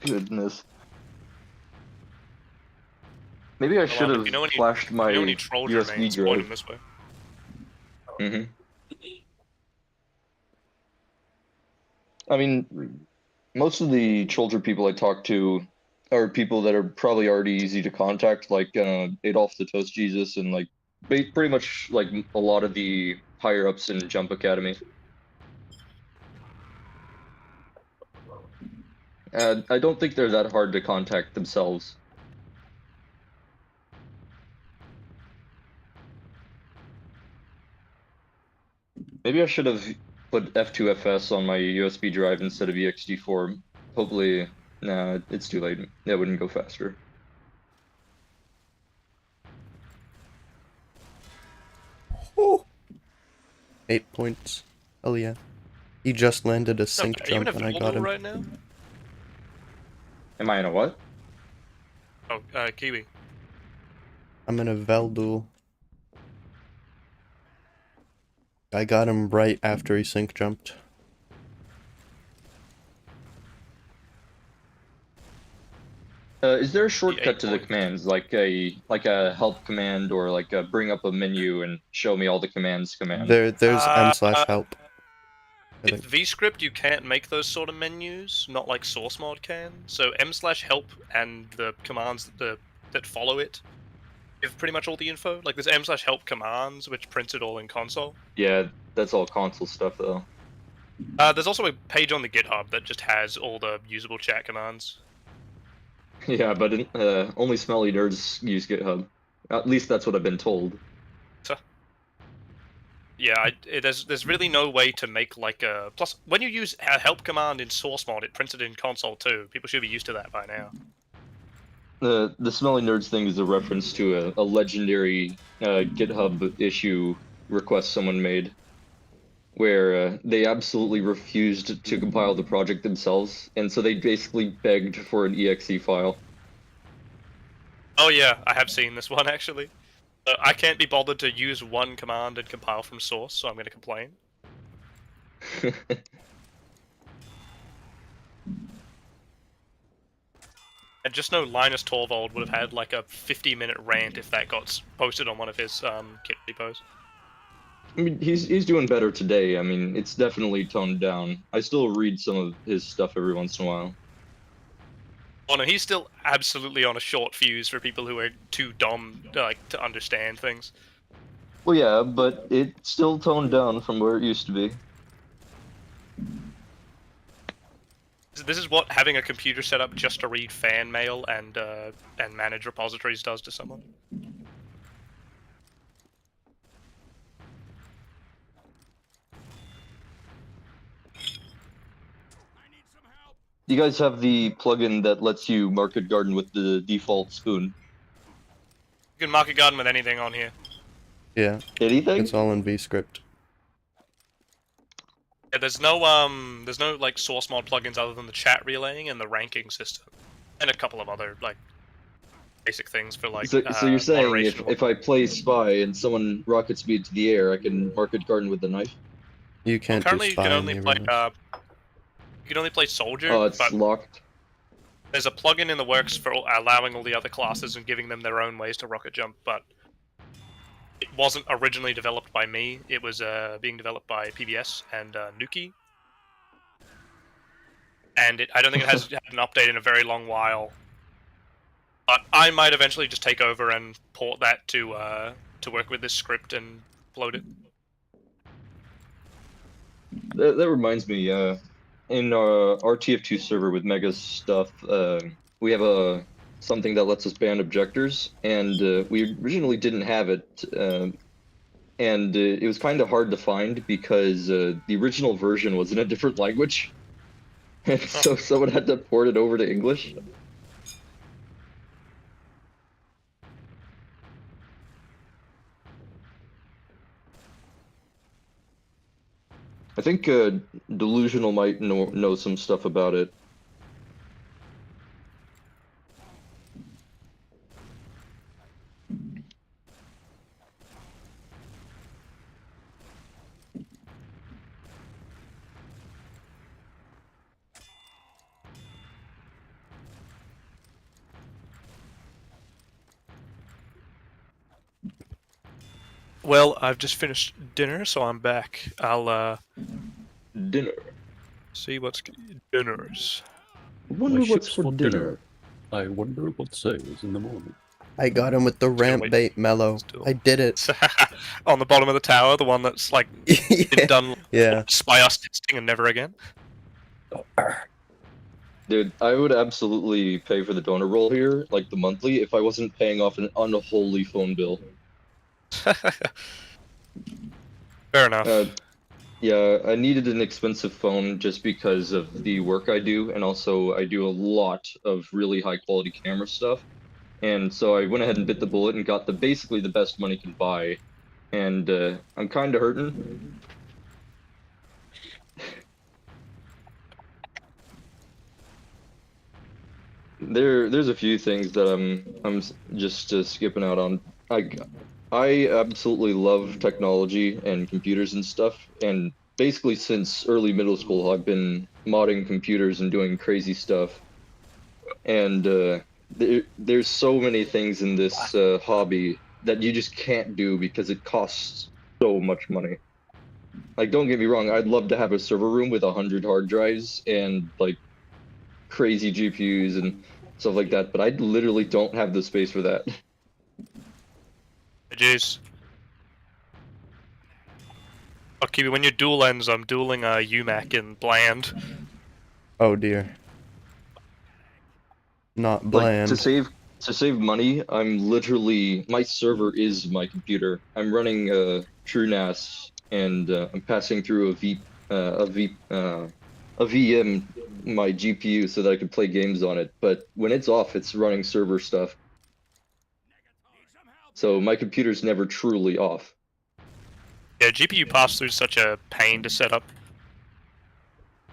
Goodness. Maybe I should have flashed my USB drive. This way. I mean, most of the Cholder people I talk to are people that are probably already easy to contact, like Adolf the Toast Jesus, and like pretty much like a lot of the higher ups in Jump Academy. I don't think they're that hard to contact themselves. Maybe I should have put F2FS on my USB drive instead of ext4. Hopefully, nah, it's too late. That wouldn't go faster. Oh. 8 points. Oh yeah. He just landed a sync jump and I got him. Right now? Am I in a what? Oh, Kiwi. I'm in a Veldul. I got him right after he sync jumped. Is there a shortcut to the commands, like a help command or like a bring up a menu and show me all the commands command? There's m/help. With VScript, you can't make those sort of menus, not like source mod can. So m/help and the commands that follow it give pretty much all the info. Like there's m/help commands, which prints it all in console. Yeah, that's all console stuff though. There's also a page on the GitHub that just has all the usable chat commands. Yeah, but only smelly nerds use GitHub. At least that's what I've been told. Yeah, there's really no way to make like a... Plus, when you use a help command in source mod, it prints it in console too. People should be used to that by now. The smelly nerds thing is a reference to a legendary GitHub issue request someone made, where they absolutely refused to compile the project themselves, and so they basically begged for an exe file. Oh yeah, I have seen this one actually. I can't be bothered to use one command and compile from source, so I'm going to complain. And just know Linus Torvald would have had like a 50-minute rant if that got posted on one of his kit repos. I mean, he's doing better today. I mean, it's definitely toned down. I still read some of his stuff every once in a while. Oh no, he's still absolutely on a short fuse for people who are too dumb to understand things. Well, yeah, but it's still toned down from where it used to be. This is what having a computer set up just to read fan mail and manage repositories does to someone. You guys have the plugin that lets you market garden with the default spoon. You can market garden with anything on here. Yeah. Anything? It's all in VScript. Yeah, there's no like source mod plugins other than the chat relaying and the ranking system, and a couple of other like basic things for like. So you're saying if I play Spy and someone rockets me into the air, I can market garden with the knife? You can't. Well, currently, you can only play. You can only play Soldier. Oh, it's locked. There's a plugin in the works for allowing all the other classes and giving them their own ways to rocket jump, but it wasn't originally developed by me. It was being developed by PBS and Nuki. and I don't think it has had an update in a very long while. But I might eventually just take over and port that to work with this script and upload it. That reminds me, in our TF2 server with Mega's stuff, we have something that lets us ban objectors, and we originally didn't have it, and it was kind of hard to find because the original version was in a different language, and so someone had to port it over to English. I think Delusional might know some stuff about it. Well, I've just finished dinner, so I'm back. I'll Dinner. see what's dinners. Wonder what's for dinner. I wonder what says in the morning. I got him with the ramp bait, Mellow. I did it. On the bottom of the tower, the one that's like been done by us testing and never again. Dude, I would absolutely pay for the donor roll here, like the monthly, if I wasn't paying off an unholy phone bill. Fair enough. Yeah, I needed an expensive phone just because of the work I do, and also I do a lot of really high quality camera stuff. And so I went ahead and bit the bullet and got basically the best money can buy. And I'm kind of hurting. There's a few things that I'm just skipping out on. I absolutely love technology and computers and stuff, and basically since early middle school I've been modding computers and doing crazy stuff. And there's so many things in this hobby that you just can't do because it costs so much money. Like, don't get me wrong, I'd love to have a server room with 100 hard drives and like crazy GPUs and stuff like that, but I literally don't have the space for that. Jeez. Okay, when you dual ends, I'm dueling UMAC in Bland. Oh dear. Not Bland. Like, to save money, my server is my computer. I'm running TrueNAS, and I'm passing through a VM my GPU so that I can play games on it. But when it's off, it's running server stuff. So my computer's never truly off. Yeah, GPU pass-through is such a pain to set up.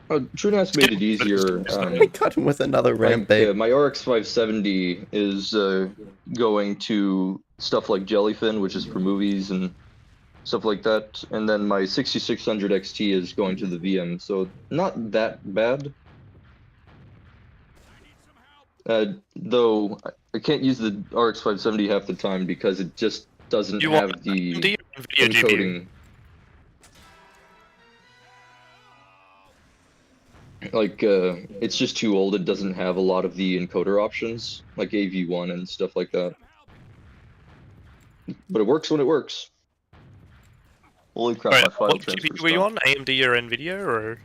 TrueNAS made it easier. I got him with another ramp bait. Yeah, my RX 570 is going to stuff like Jellyfin, which is for movies and stuff like that. And then my 6600 XT is going to the VM, so not that bad. Though I can't use the RX 570 half the time because it just doesn't have the encoding. Like, it's just too old. It doesn't have a lot of the encoder options, like AV1 and stuff like that. But it works when it works. Holy crap, Right, my file what GPU were you on? AMD or NVIDIA, or?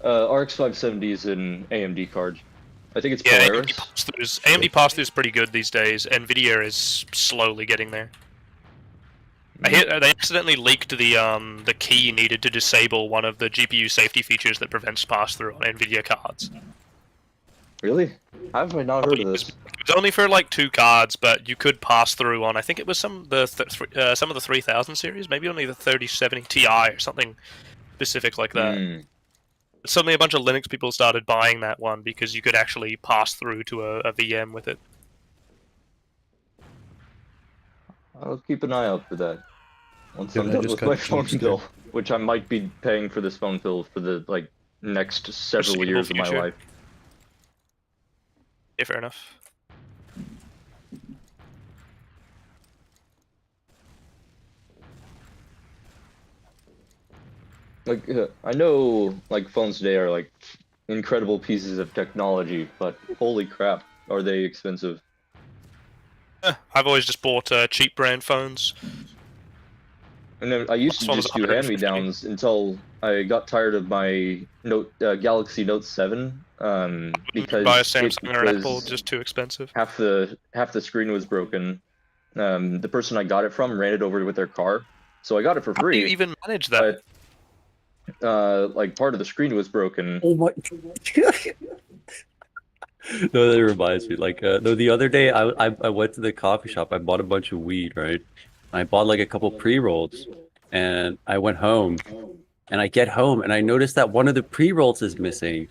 RX 570 is an AMD card. I think it's Polaris. AMD pass-through is pretty good these days. NVIDIA is slowly getting there. They accidentally leaked the key needed to disable one of the GPU safety features that prevents pass-through on NVIDIA cards. Really? How have I not heard of this? It was only for like 2 cards, but you could pass through on. I think it was some of the 3000 series, maybe only the 3070 Ti or something specific like that. Suddenly, a bunch of Linux people started buying that one because you could actually pass through to a VM with it. I'll keep an eye out for that. Once I'm done with my phone bill, which I might be paying for this phone bill for the next several years of my life. Yeah, fair enough. Like, I know, like, phones today are like incredible pieces of technology, but holy crap, are they expensive. I've always just bought cheap brand phones. And then I used to just do hand-me-downs until I got tired of my Galaxy Note 7, because buy a Samsung or an Apple, just too expensive. Half the screen was broken. The person I got it from ran it over with their car, so I got it for free. How do you even manage that? But, like, part of the screen was broken. Oh my! No, that reminds me. Like, no, the other day I went to the coffee shop. I bought a bunch of weed, right? I bought like a couple pre-rolls, and I went home, and I get home, and I noticed that one of the pre-rolls is missing.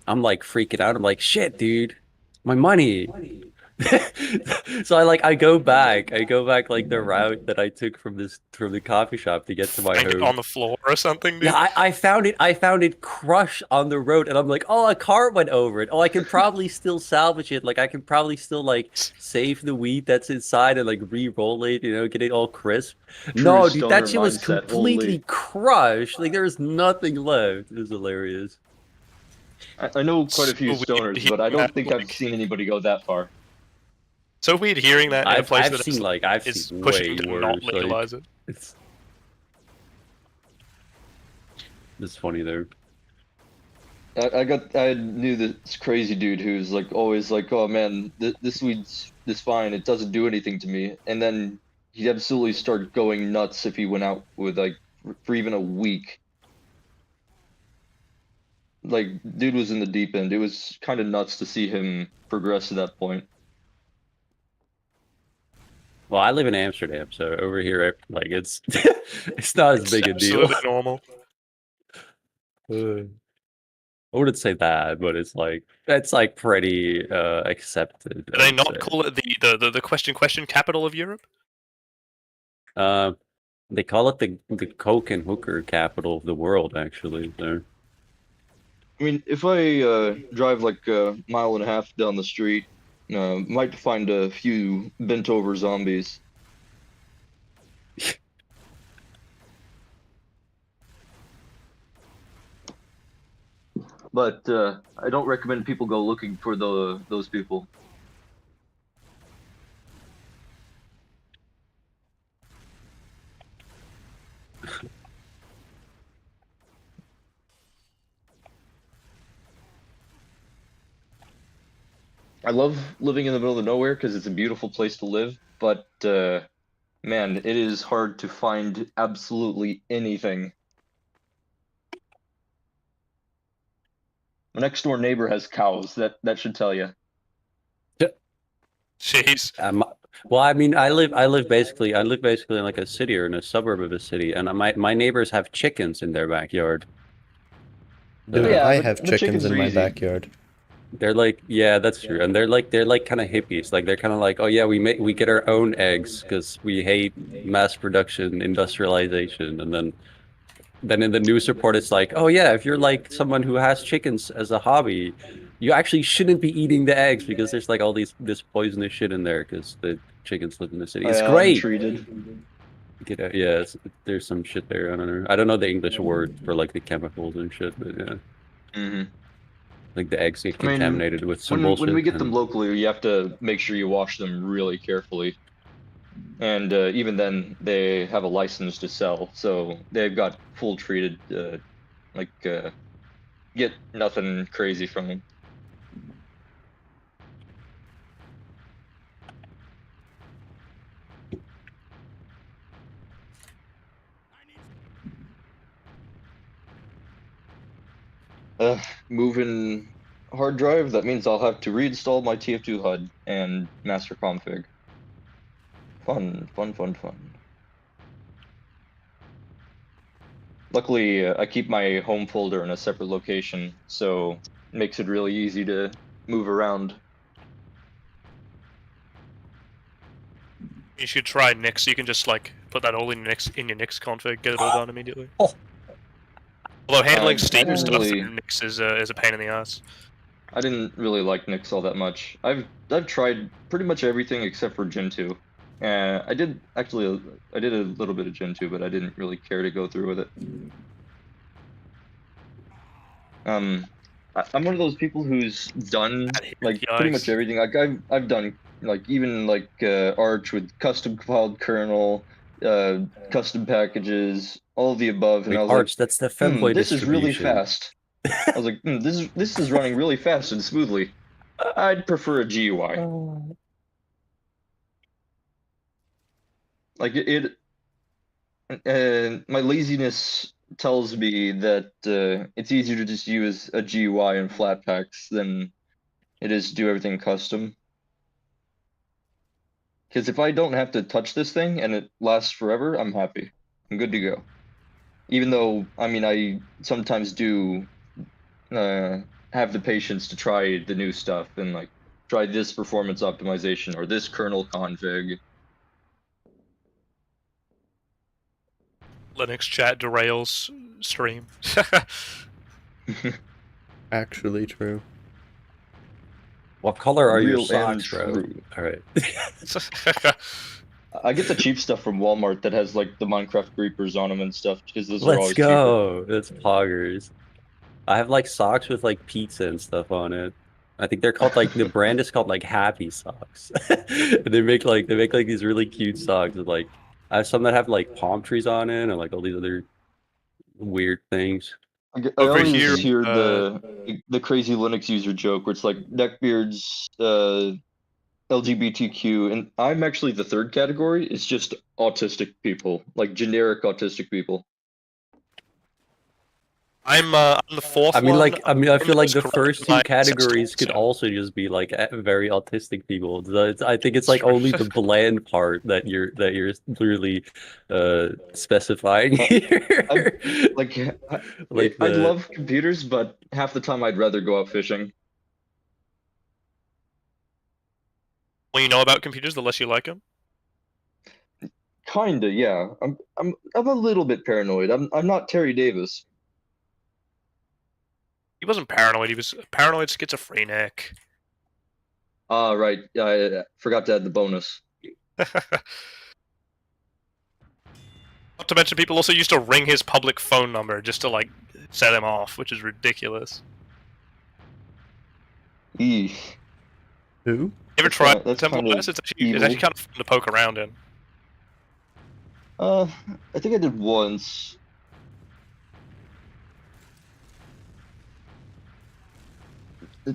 I'm like freaking out. I'm like, shit, dude, my money. So I go back like the route that I took from the coffee shop to get to my home. On the floor or something, dude? Yeah, I found it crushed on the road, and I'm like, oh, a car went over it. Oh, I can probably still salvage it. Like I can probably still like save the weed that's inside and like re-roll it, get it all crisp. No, dude, that shit was completely crushed. Like there's nothing left. It was hilarious. I know quite a few stoners, but I don't think I've seen anybody go that far. So weird hearing that in a place I've seen pushing way to worse. not legalize it. It's funny though. I knew this crazy dude who's like always like, oh man, this weed's fine, it doesn't do anything to me, and then he'd absolutely start going nuts if he went out with like for even a week. Like, dude was in the deep end. It was kind of nuts to see him progress to that point. Well, I live in Amsterdam, so over here, like it's it's not as big a deal. Absolutely normal. I wouldn't say that, but it's like pretty accepted. Do they not call it the question capital of Europe? They call it the coke and hooker capital of the world, actually. There. I mean, if I drive like a mile and a half down the street, might find a few bent over zombies. But I don't recommend people go looking for those people. I love living in the middle of nowhere because it's a beautiful place to live, but man, it is hard to find absolutely anything. My next door neighbor has cows. That should tell you. Jeez. Well, I mean, I live basically in like a city or in a suburb of a city, and my neighbors have chickens in their backyard. Dude, yeah, I have chickens in my backyard. They're like, yeah, that's true, and they're like kind of hippies. Like they're kind of like, oh yeah, we get our own eggs because we hate mass production, industrialization, and then in the news report it's like, oh yeah, if you're like someone who has chickens as a hobby, you actually shouldn't be eating the eggs because there's like all this poisonous shit in there because the chickens live in the city. It's great. Yeah, there's some shit there. I don't know the English word for like the chemicals and shit, but yeah. Mm-hmm. Like the eggs get contaminated with some bullshit. When we get them locally, you have to make sure you wash them really carefully. And even then, they have a license to sell, so they've got full treated, get nothing crazy from them. Moving hard drive, that means I'll have to reinstall my TF2 HUD and master config. Fun. Luckily, I keep my home folder in a separate location, so it makes it really easy to move around. You should try Nix. You can just like put that all in your Nix config, get it all done immediately. Although handling Steam stuff through Nix is a pain in the ass. I didn't really like Nix all that much. I've tried pretty much everything except for Gen 2. I did a little bit of Gen 2, but I didn't really care to go through with it. I'm one of those people who's done like pretty much everything. Like I've done like even like Arch with custom compiled kernel, custom packages, all of the above, and Wait, I was Arch, that's the femboy this is really distribution. fast. I was like, this is running really fast and smoothly. I'd prefer a GUI. Like my laziness tells me that it's easier to just use a GUI and Flatpaks than it is to do everything custom. Because if I don't have to touch this thing and it lasts forever, I'm happy. I'm good to go. Even though, I mean, I sometimes do have the patience to try the new stuff and like try this performance optimization or this kernel config. Linux chat derails stream. Actually true. What color are your Real and socks, bro? true. All right. I get the cheap stuff from Walmart that has like the Minecraft creepers on them and stuff because those are Let's always go. It's poggers. I have like socks with like pizza and stuff on it. I think they're called like the brand is called like Happy Socks. And they make like these really cute socks with like I have some that have like palm trees on it and like all these other weird things. I Over always here, hear the crazy Linux user joke where it's like neckbeards, LGBTQ, and I'm actually the third category. It's just autistic people, like generic autistic people. I'm the fourth I mean, one. I feel like the correct first two my categories could assessment. also just be like very autistic people. I think it's like only the bland part that you're literally specifying here. I love computers, but half the time I'd rather go out fishing. When you know about computers, the less you like them. Kinda, yeah. I'm a little bit paranoid. I'm not Terry Davis. He wasn't paranoid. He was paranoid schizophrenic. Right. I forgot to add the bonus. Not to mention, people also used to ring his public phone number just to like set him off, which is ridiculous. Eesh. Who? You ever tried that's Temple kind of Blast? It's actually kind of fun to poke around in. I think I did once. I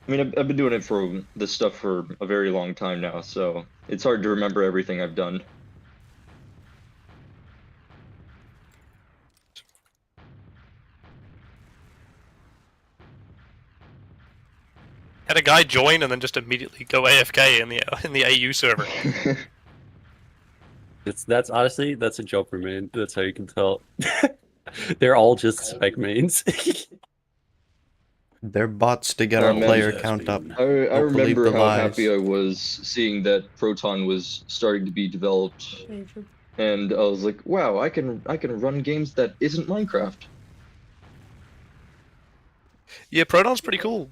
mean, I've been doing it for this stuff for a very long time now, so it's hard to remember everything I've done. Had a guy join and then just immediately go AFK in the AU server. That's honestly that's a joker main. That's how you can tell. They're all just spec mains. They're bots to get our player count up. I remember how happy I was seeing that Proton was starting to be developed, and I was like, "Wow, I can run games that isn't Minecraft." Yeah, Proton's pretty cool.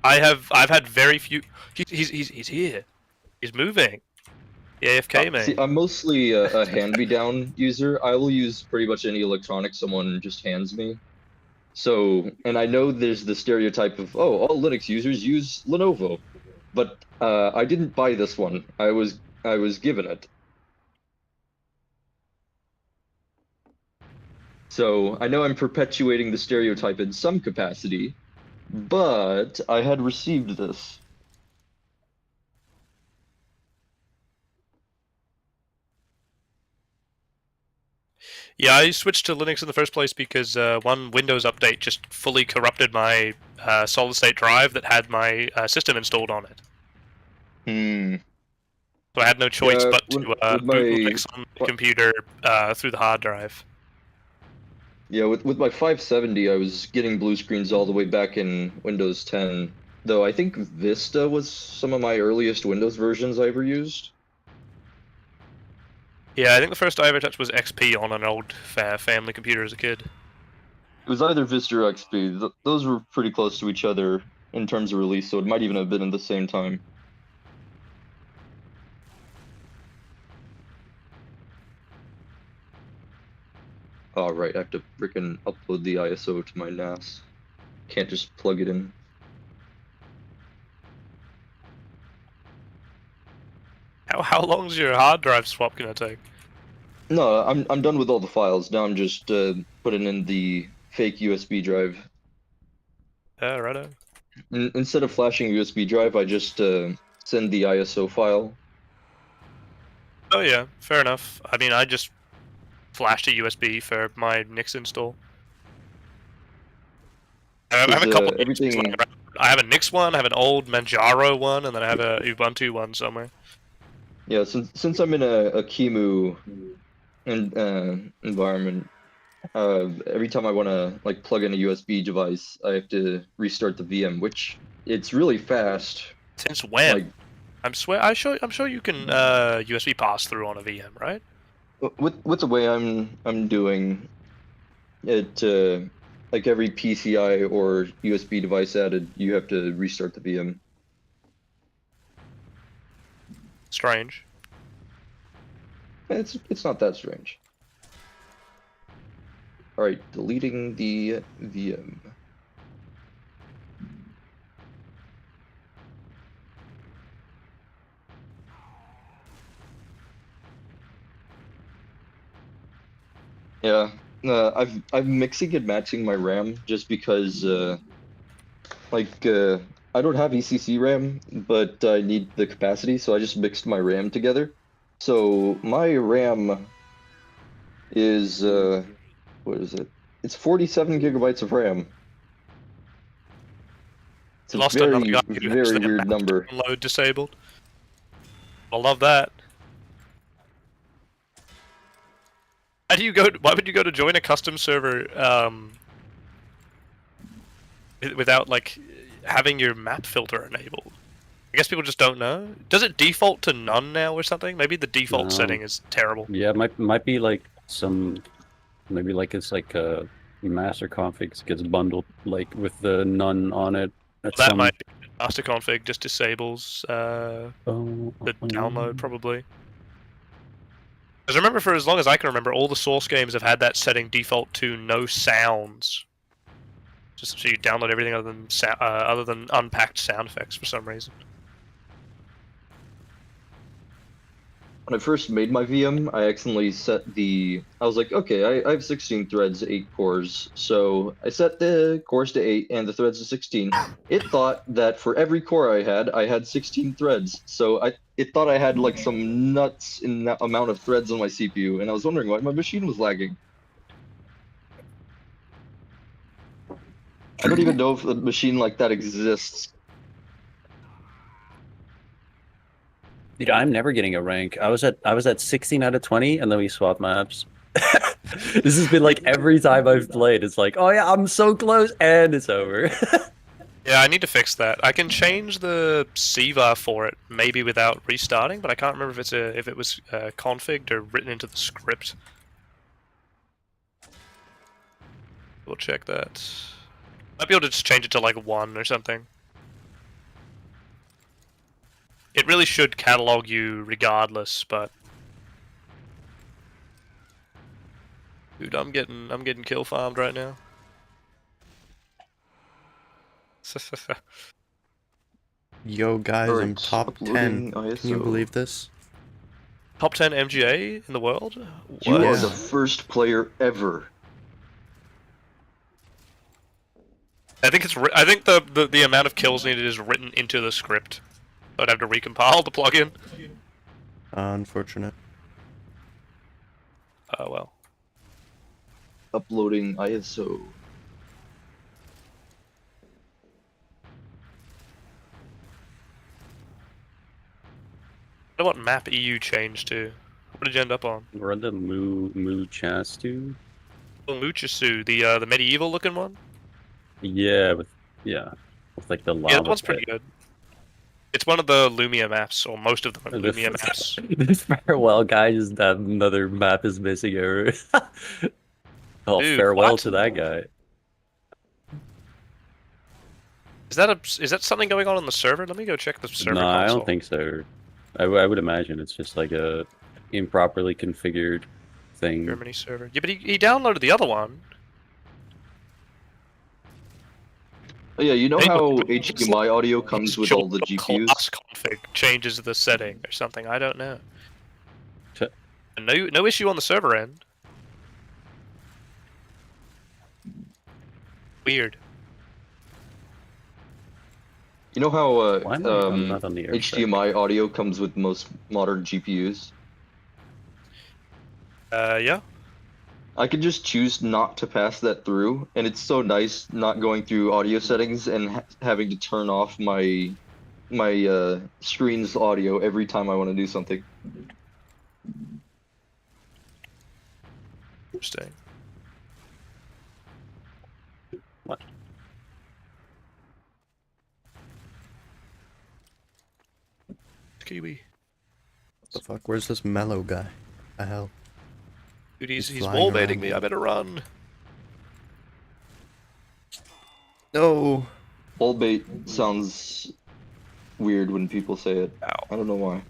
I've had very few. He's here. He's moving. The AFK man. See, I'm mostly a hand-me-down user. I will use pretty much any electronic someone just hands me. So, and I know there's the stereotype of, oh, all Linux users use Lenovo, but I didn't buy this one. I was given it. So I know I'm perpetuating the stereotype in some capacity, but I had received this. Yeah, I switched to Linux in the first place because one Windows update just fully corrupted my solid-state drive that had my system installed on it. So I had no choice but to boot Linux on the computer through the hard drive. Yeah, with my 570, I was getting blue screens all the way back in Windows 10. Though I think Vista was some of my earliest Windows versions I ever used. Yeah, I think the first I ever touched was XP on an old family computer as a kid. It was either Vista or XP. Those were pretty close to each other in terms of release, so it might even have been at the same time. Oh, right, I have to freaking upload the ISO to my NAS. Can't just plug it in. How long is your hard drive swap gonna take? No, I'm done with all the files. Now I'm just putting in the fake USB drive. Yeah, righto. Instead of flashing a USB drive, I just send the ISO file. Oh yeah, fair enough. I mean, I just flashed a USB for my Nix install. I have a couple. Everything. I have a Nix one, I have an old Manjaro one, and then I have a Ubuntu one somewhere. Yeah, since I'm in a QEMU environment, every time I want to like plug in a USB device, I have to restart the VM, which it's really fast. Since when? Like, I'm sure you can USB pass through on a VM, right? with the way I'm doing it, like every PCI or USB device added, you have to restart the VM. Strange. It's not that strange. All right, deleting the VM. Yeah, I'm mixing and matching my RAM just because I don't have ECC RAM, but I need the capacity, so I just mixed my RAM together. So my RAM is what is it? It's 47 gigabytes of RAM. It's a very, very weird number. Download disabled. I love that. Why would you go to join a custom server without like having your map filter enabled? I guess people just don't know. Does it default to none now or something? Maybe the default setting is terrible. Yeah, might be like maybe like it's like master configs gets bundled like with the none on it. That might be master config just disables the download probably. Because remember, for as long as I can remember, all the Source games have had that setting default to no sounds. Just so you download everything other than unpacked sound effects for some reason. When I first made my VM, I accidentally set I was like, okay, I have 16 threads, 8 cores, so I set the cores to 8 and the threads to 16. It thought that for every core I had 16 threads, so it thought I had like some nuts in that amount of threads on my CPU, and I was wondering why my machine was lagging. I don't even know if a machine like that exists. Dude, I'm never getting a rank. I was at 16 out of 20, and then we swapped maps. This has been like every time I've played. It's like, oh yeah, I'm so close, and it's over. Yeah, I need to fix that. I can change the CVAR for it, maybe without restarting, but I can't remember if it was configured or written into the script. We'll check that. Might be able to just change it to like 1 or something. It really should catalog you regardless, but dude, I'm getting kill farmed right now. Yo guys, I'm top 10. Can you believe this? Top 10 MGA in the world? What? You are the first player ever. I think the amount of kills needed is written into the script. So I'd have to recompile the plugin. Unfortunate. Oh well. Uploading ISO. I wonder what map EU changed to. What did you end up on? We're on the Mu Chastu. Oh, Muchasu, the medieval looking one? Yeah, with like the lava. Yeah, that one's pretty good. It's one of the Lumia maps, or most of them are Lumia maps. This farewell guy just that another map is missing over. Oh, dude, farewell to that guy. Is that something going on the server? Let me go check the server. No, I don't think so. I would imagine it's just like a improperly configured thing. Germany server. Yeah, but he downloaded the other one. Oh, yeah, you know Hey, how look, HDMI audio comes with all the GPUs? Class config changes the setting or something. I don't know. No issue on the server end. Weird. You know how I'm not on the air HDMI audio comes with most modern GPUs? Yeah. I could just choose not to pass that through, and it's so nice not going through audio settings and having to turn off my screen's audio every time I want to do something. Interesting. What? Kiwi. What the fuck? Where's this mellow guy? The hell? Dude, he's flying wallbaiting around. me. I better run. No. Wall bait sounds weird when people say it. Ow. I don't know why.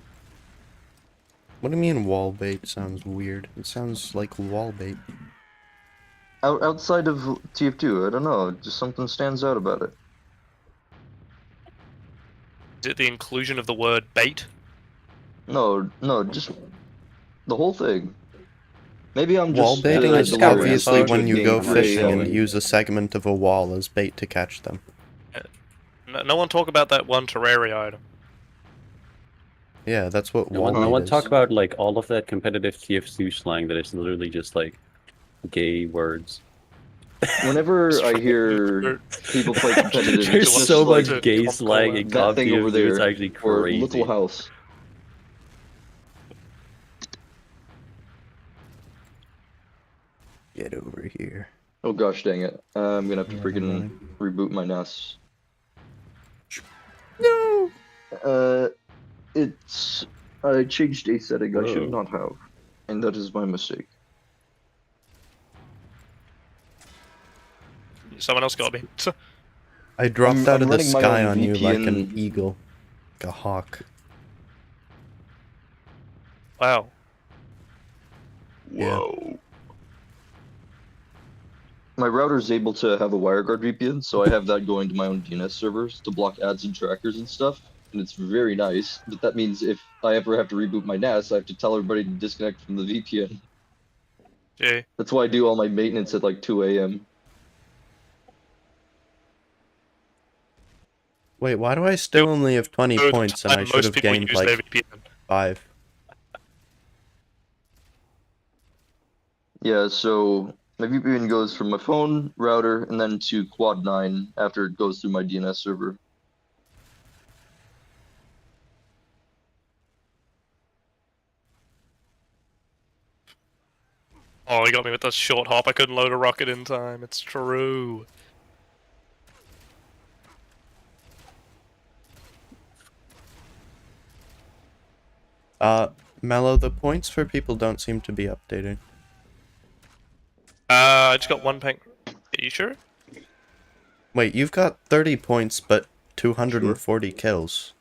What do you mean wall bait sounds weird? It sounds like wall bait. Outside of TF2, I don't know. Just something stands out about it. Is it the inclusion of the word bait? No, just the whole thing. Maybe I'm Wall just baiting is delirious obviously about when you go being fishing gay, and use a segment of a wall as bait to catch them. No one talk about that one Terraria item. Yeah, that's what No wall one, no bait one is. talk about like all of that competitive TF2 slang that is literally just like gay words. Whenever I hear people play competitive, There's it's just so like much gay slang in that COD thing over TF2, there, it's actually or crazy. Little House. Get over here. Oh gosh dang it. I'm gonna have to Yeah, freaking I'm reboot my NAS. No! I changed a setting I should Whoa. not have. And that is my mistake. Someone else got me. I dropped out I'm of the running my sky own on you like an VPN. eagle. Like a hawk. Wow. Yeah. Whoa. My router is able to have a WireGuard VPN, so I have that going to my own DNS servers to block ads and trackers and stuff, and it's very nice. But that means if I ever have to reboot my NAS, I have to tell everybody to disconnect from the VPN. Gee. That's why I do all my maintenance at like 2 a.m. Wait, why do I still only have 20 Most points and I should have people gained use their like VPN. 5? Yeah, so my VPN goes from my phone, router, and then to Quad 9 after it goes through my DNS server. Oh, he got me with the short hop. I couldn't load a rocket in time. It's true. Mellow, the points for people don't seem to be updating. I just got one ping. Are you sure? Wait, you've got 30 points but 240 kills.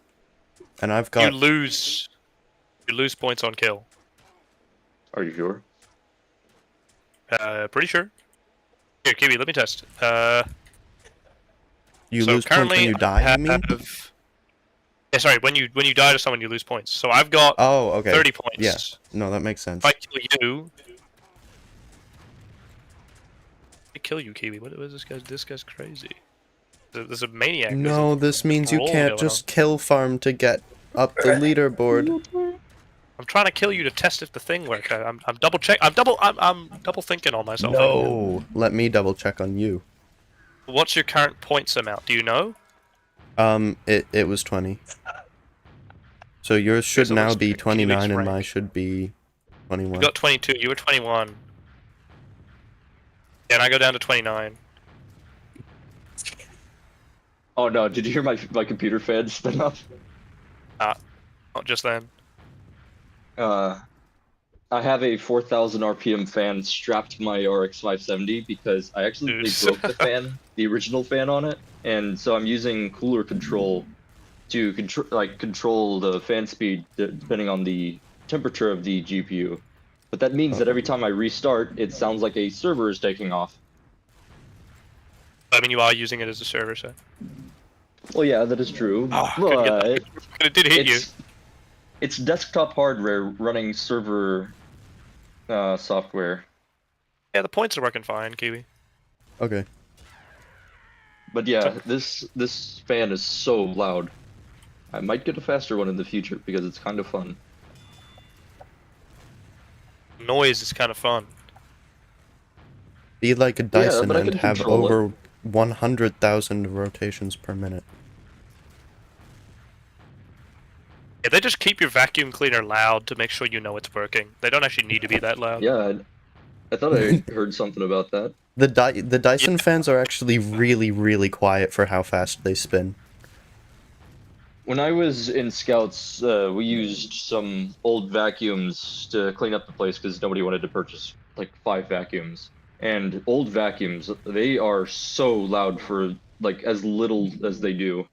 And I've got... You lose points on kill. Are you sure? Pretty sure. Here, Kiwi, let me test. You So lose points when you die, you mean? Yeah, sorry, when you die to someone, you lose points. So I've got Oh, okay. 30 points. Yeah, no, that makes sense. If I kill you... I kill you, Kiwi. What is this guy? This guy's crazy. There's a maniac. No, this means you can't just kill farm to get up the leaderboard. I'm trying to kill you to test if the thing works. I'm double check. I'm double thinking on myself. No, let me double check on you. What's your current points amount? Do you know? It was 20. So yours should so now what's be Kiwi's 29 and rank? mine should be 21. You got 22. You were 21. Yeah, and I go down to 29. Oh no, did you hear my computer fan spin up? Not just then. I have a 4,000 RPM fan strapped to my RX 570 because I actually broke the fan, the original fan on it, and so I'm using cooler control to control the fan speed depending on the temperature of the GPU. But that means that every time I restart, it sounds like a server is taking off. I mean, you are using it as a server, so. Well, yeah, that is true, Oh, but it did hit you. It's desktop hardware running server software. Yeah, the points are working fine, Kiwi. Okay. But yeah, this fan is so loud. I might get a faster one in the future because it's kind of fun. Noise is kind of fun. Be like a Dyson and have over it. 100,000 rotations per minute. Yeah, they just keep your vacuum cleaner loud to make sure you know it's working. They don't actually need to be that loud. Yeah, I thought I heard something about that. The Dyson fans are actually really, really quiet for how fast they spin. When I was in Scouts, we used some old vacuums to clean up the place because nobody wanted to purchase like 5 vacuums. And old vacuums, they are so loud for like as little as they do.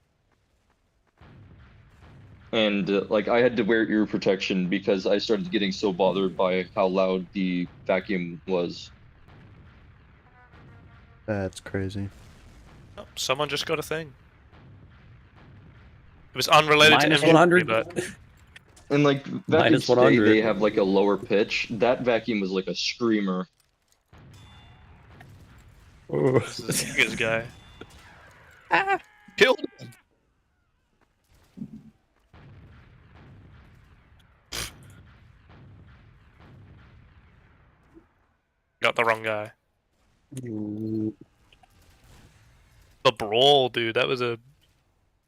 And like I had to wear ear protection because I started getting so bothered by how loud the vacuum was. That's crazy. Oh, someone just got a thing. It was unrelated Minus to 100. But and like vacuums today, they have like a lower pitch. That vacuum was like a screamer. Oh. This is the biggest guy. Ah! Killed him! Got the wrong guy. The brawl, dude. That was a.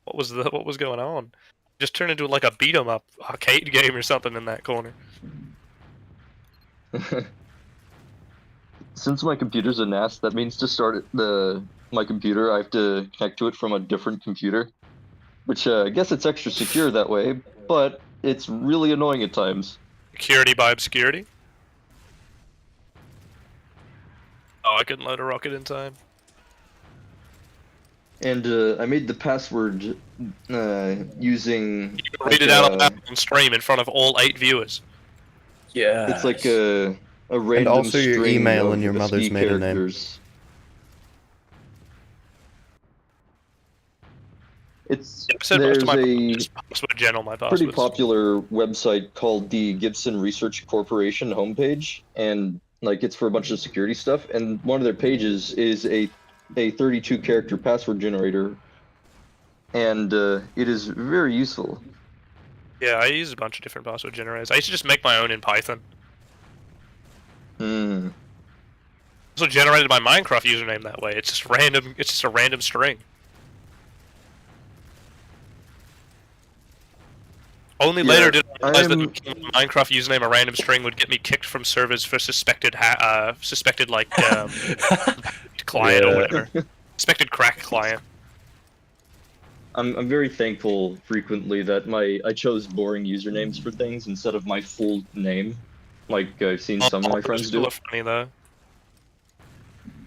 What was going on? Just turned into like a beat 'em up arcade game or something in that corner. Since my computer's a NAS, that means to start my computer, I have to connect to it from a different computer, which I guess it's extra secure that way, but it's really annoying at times. Security by obscurity. Oh, I couldn't load a rocket in time. And I made the password using. You can read it out on stream in front of all 8 viewers. Yeah. It's like a random and also your string email of and your mother's maiden name. There's a pretty popular website called the Gibson Research Corporation homepage, and like it's for a bunch of security stuff. And one of their pages is a 32-character password generator, and it is very useful. Yeah, I use a bunch of different password generators. I used to just make my own in Python. Also generated my Minecraft username that way. It's just random. It's just a random string. Only later did I realize that making my Minecraft username a random string would get me kicked from servers for suspected like client or whatever. Suspected crack client. I'm very thankful frequently that I chose boring usernames for things instead of my full name, like I've seen some of my friends do. Funny though.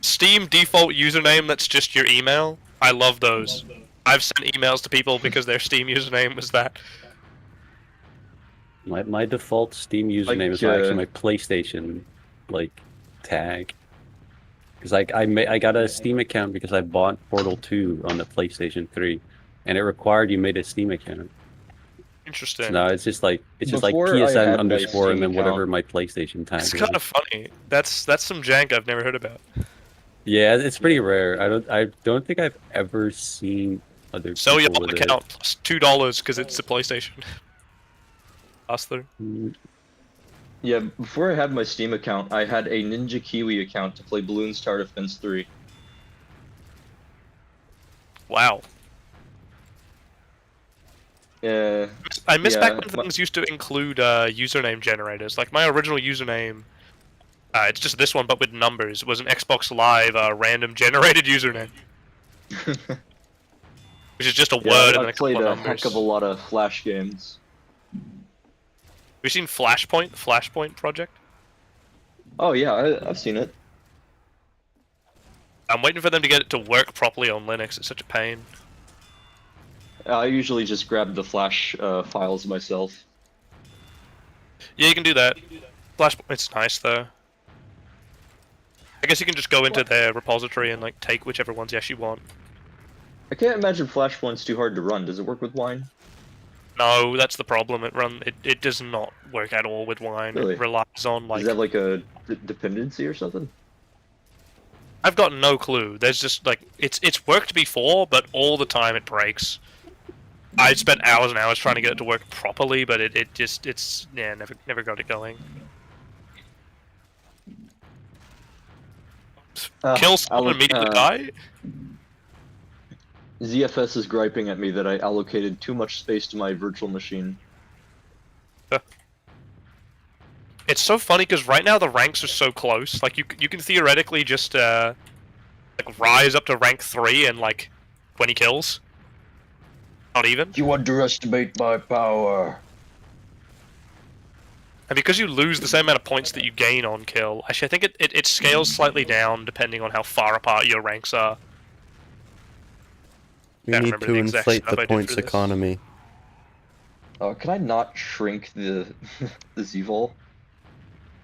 Steam default username that's just your email. I love those. I've sent emails to people because their Steam username was that. My default Steam username is actually my PlayStation tag. Because I got a Steam account because I bought Portal 2 on the PlayStation 3, and it required you made a Steam account. Interesting. So now it's just like PSN underscore and then whatever my PlayStation tag. It's kind of funny. That's some jank I've never heard about. Yeah, it's pretty rare. I don't think I've ever seen other. Sell your account plus $2 because it's a PlayStation. Yeah, before I had my Steam account, I had a Ninja Kiwi account to play Bloons Tower Defense 3. Wow. Yeah. I miss back when things used to include username generators. Like my original username, it's just this one but with numbers, was an Xbox Live random generated username. Which is just a word and then a couple of numbers. I played a heck of a lot of Flash games. Have you seen Flashpoint, the Flashpoint project? Oh yeah, I've seen it. I'm waiting for them to get it to work properly on Linux. It's such a pain. I usually just grab the Flash files myself. Yeah, you can do that. Flashpoint's nice though. I guess you can just go into their repository and like take whichever ones you actually want. I can't imagine Flashpoint's too hard to run. Does it work with wine? No, that's the problem. It does not work at all with wine. Really? It relies on like. Is that like a dependency or something? I've got no clue. There's just like it's worked before, but all the time it breaks. I spent hours and hours trying to get it to work properly, but it's never got it going. Kill someone immediately die? ZFS is griping at me that I allocated too much space to my virtual machine. It's so funny because right now the ranks are so close. Like you can theoretically just like rise up to rank 3 in like 20 kills. Not even. You underestimate my power. And because you lose the same amount of points that you gain on kill, actually I think it scales slightly down depending on how far apart your ranks are. We need to inflate the points economy. Can I not shrink the the Z-Vol?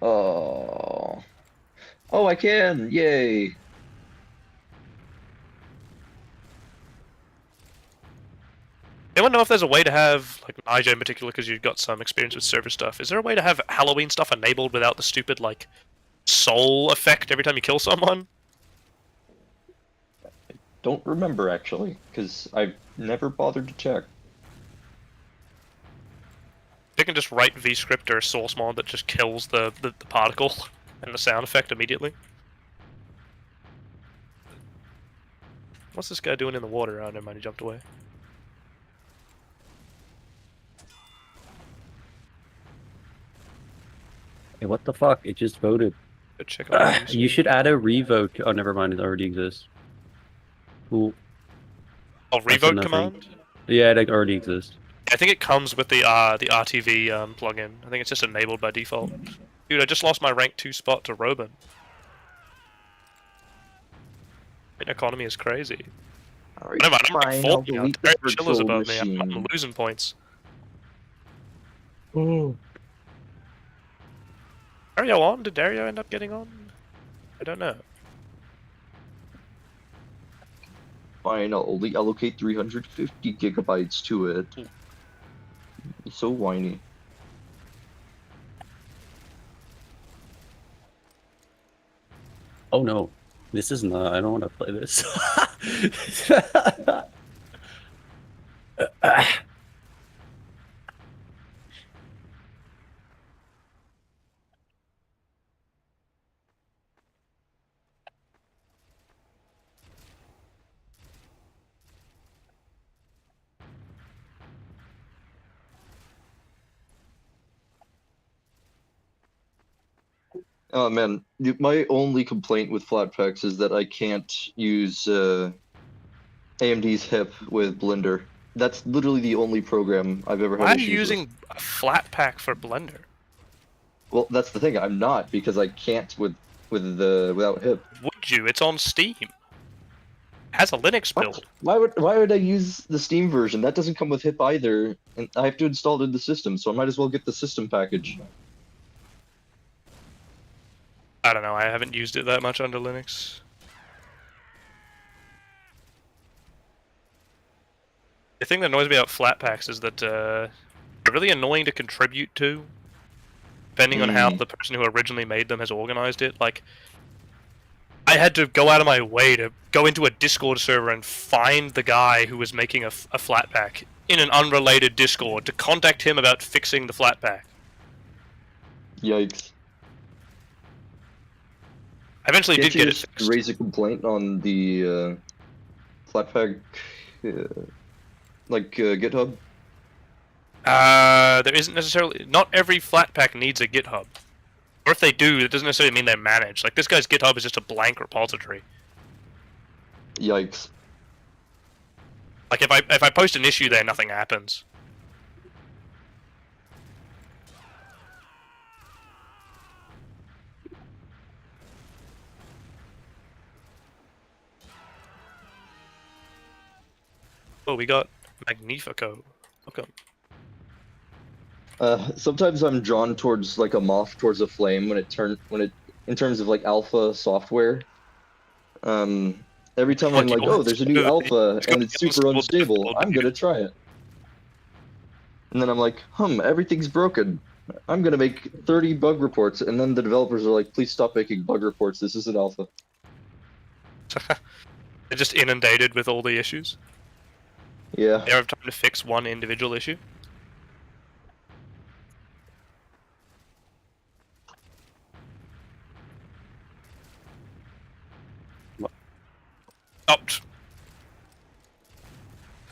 Oh, I can! Yay! Anyone know if there's a way to have, like IJ in particular, because you've got some experience with server stuff, is there a way to have Halloween stuff enabled without the stupid, like, soul effect every time you kill someone? I don't remember, actually, because I've never bothered to check. They can just write VScript or a source mod that just kills the particle and the sound effect immediately. What's this guy doing in the water? Oh, never mind, he jumped away. Hey, what the fuck? It just voted. Go check out you should add a revote. Oh, never mind. It already exists. Cool. Oh, revote command? Yeah, it already exists. I think it comes with the RTV plugin. I think it's just enabled by default. Dude, I just lost my rank 2 spot to Robin. Economy is crazy. Alright, I'm fine, like I'll 40 delete now. the Chillers virtual above me. I'm machine. losing points. Oh. Dario on? Did Dario end up getting on? I don't know. Fine, I'll only allocate 350 gigabytes to it. It's so whiny. Oh no. This is not. I don't want to play this. Oh man, my only complaint with Flatpaks is that I can't use AMD's HIP with Blender. That's literally the only program I've ever had Why are you issues using a Flatpak for Blender? Well, that's the thing. I'm not because I can't without HIP. Would you? It's on Steam. It has a Linux build. Why would I use the Steam version? That doesn't come with HIP either, and I have to install it in the system. So I might as well get the system package. I don't know, I haven't used it that much under Linux. The thing that annoys me about Flatpaks is that they're really annoying to contribute to, depending on how the person who originally made them has organized it. Like, I had to go out of my way to go into a Discord server and find the guy who was making a Flatpak in an unrelated Discord to contact him about fixing the Flatpak. Yikes. I eventually did get it fixed. Raise a complaint on the Flatpak, GitHub? There isn't necessarily... Not every Flatpak needs a GitHub. Or if they do, it doesn't necessarily mean they're managed. Like, this guy's GitHub is just a blank repository. Yikes. Like, if I post an issue there, nothing happens. Oh, we got Magnifico. Welcome. Sometimes I'm drawn towards like a moth towards a flame in terms of like alpha software. Every time I'm like, oh, there's a new alpha and it's super unstable, I'm gonna try it. And then I'm like, everything's broken. I'm gonna make 30 bug reports, and then the developers are like, please stop making bug reports. This isn't alpha. They're just inundated with all the issues. Yeah. They don't have time to fix one individual issue. Oh.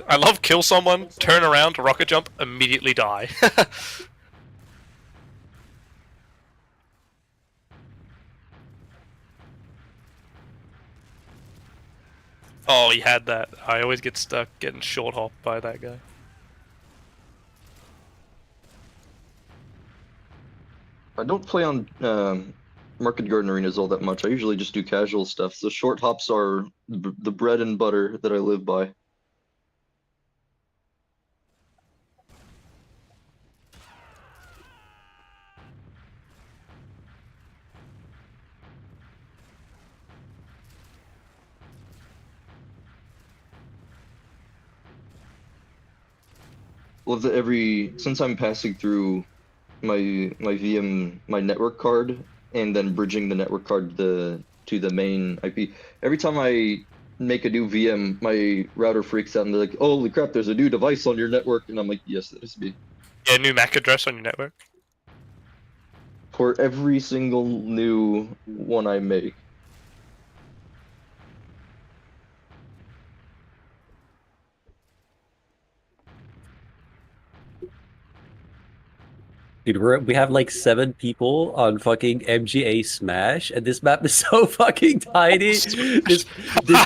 I love kill someone, turn around, rocket jump, immediately die. Oh, he had that. I always get stuck getting short hopped by that guy. I don't play on Market Garden Arenas all that much. I usually just do casual stuff. So short hops are the bread and butter that I live by. Love that since I'm passing through my network card and then bridging the network card to the main IP. Every time I make a new VM, my router freaks out and they're like, oh, "Holy crap! There's a new device on your network," and I'm like, "Yes, that is me." Yeah, new MAC address on your network. For every single new one I make. Dude, we have like 7 people on fucking MGA Smash, and this map is so fucking tiny. This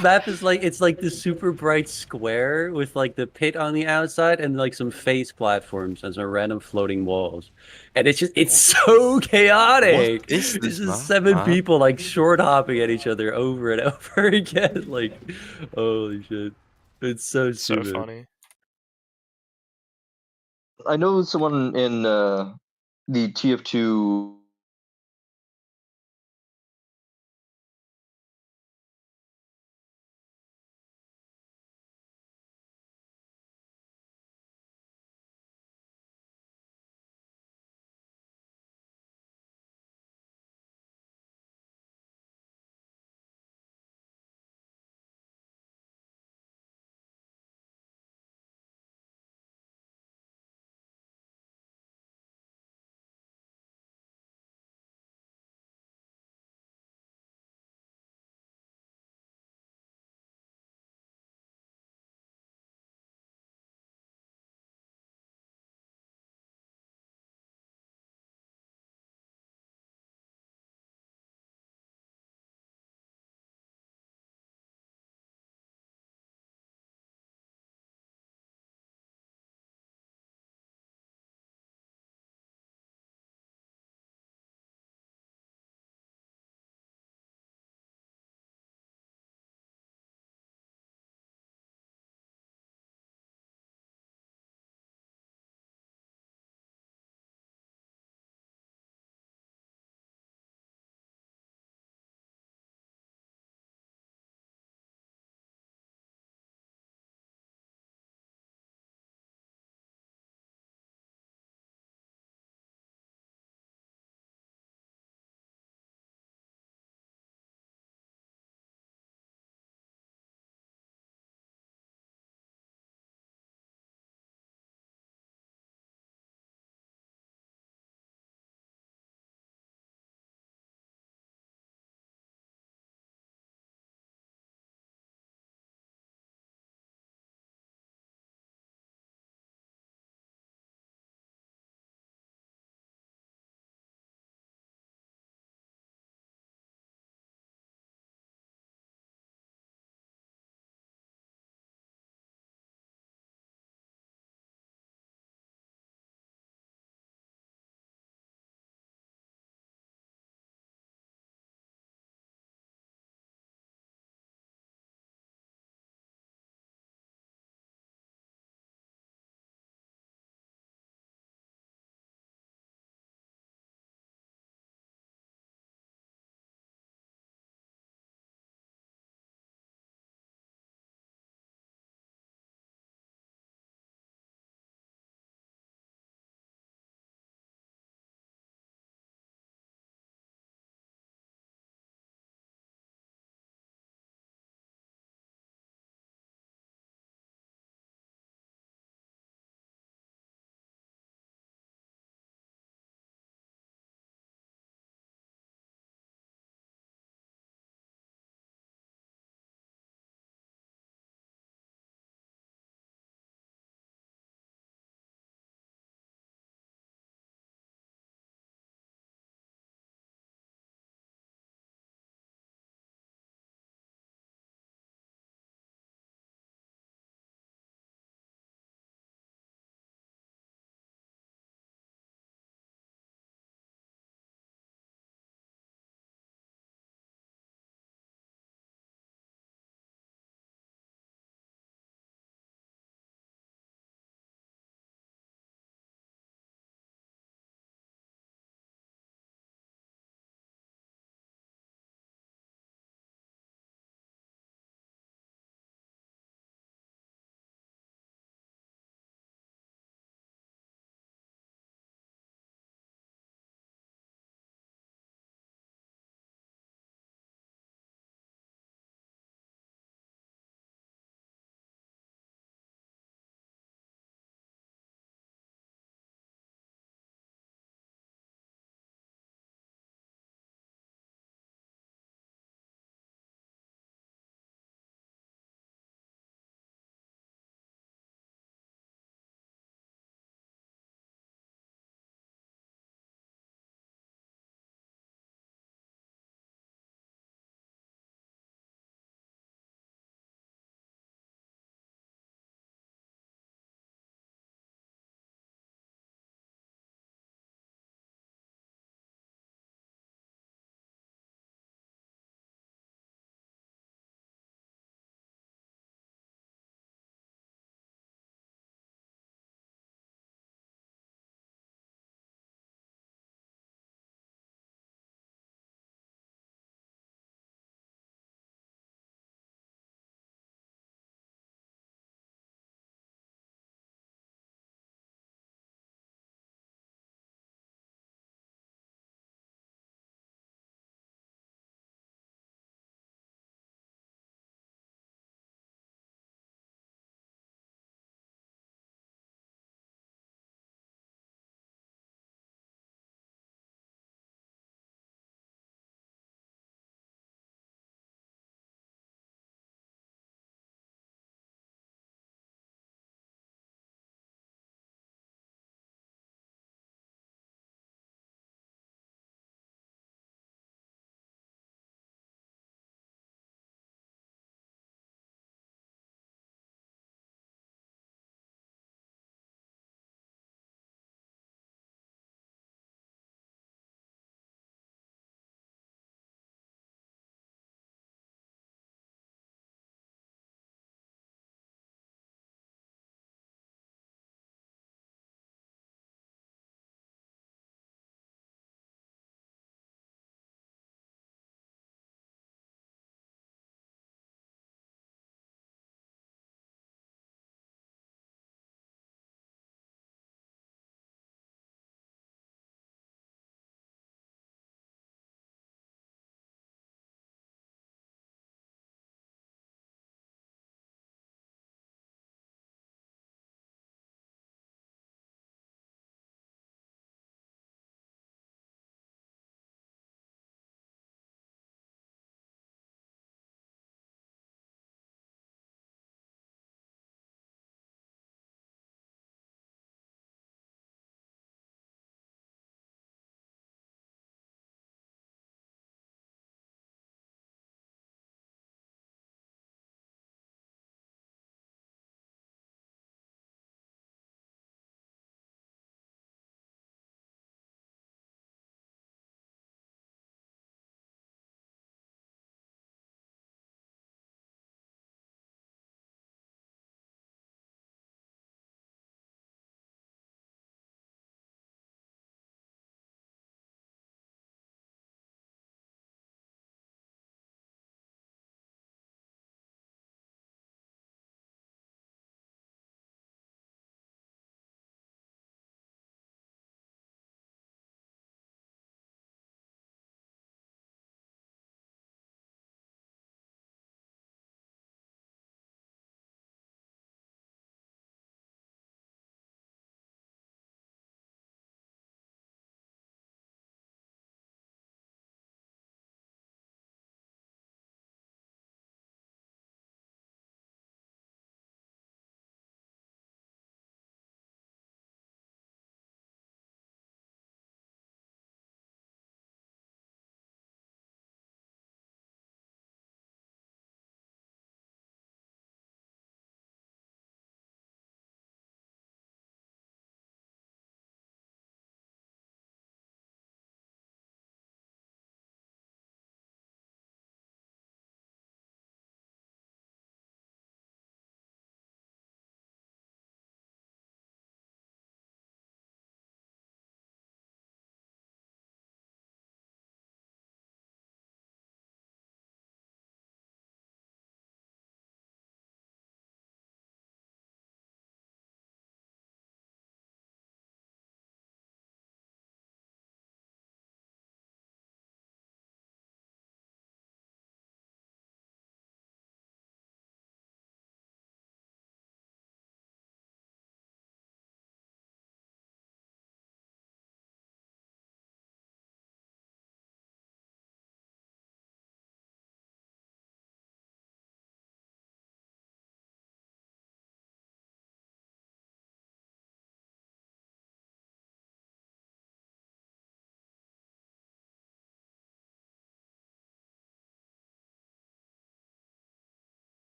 map is like, it's like this super bright square with like the pit on the outside and like some face platforms and some random floating walls. And it's so chaotic. What is this map, 7 people like short hopping at each other over and over again. Like, holy shit. It's so stupid. So funny. I know someone in the TF2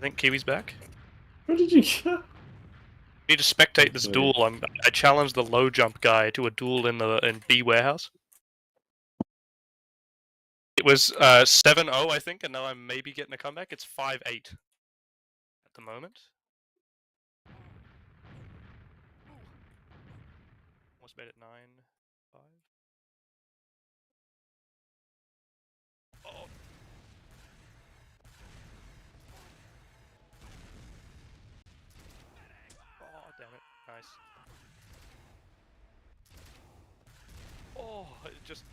think Kiwi's back. Where did you go? Need to spectate this duel. I challenged the low jump guy to a duel in B warehouse. It was 7-0, I think, and now I'm maybe getting a comeback. It's 5-8 at the moment. Almost made it 9-5. Oh. Oh, damn it. Nice. Oh, it just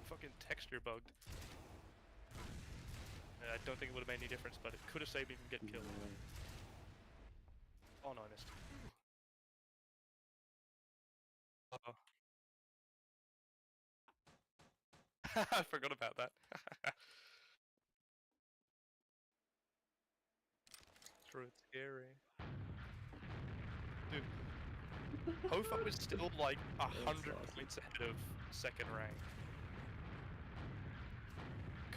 fucking texture bugged. I don't think it would have made any difference, but it could have saved me from getting killed. Oh no, I missed. Uh-oh. I forgot about that. True, it's scary. Dude, Hofo is still like 100 points ahead of second rank.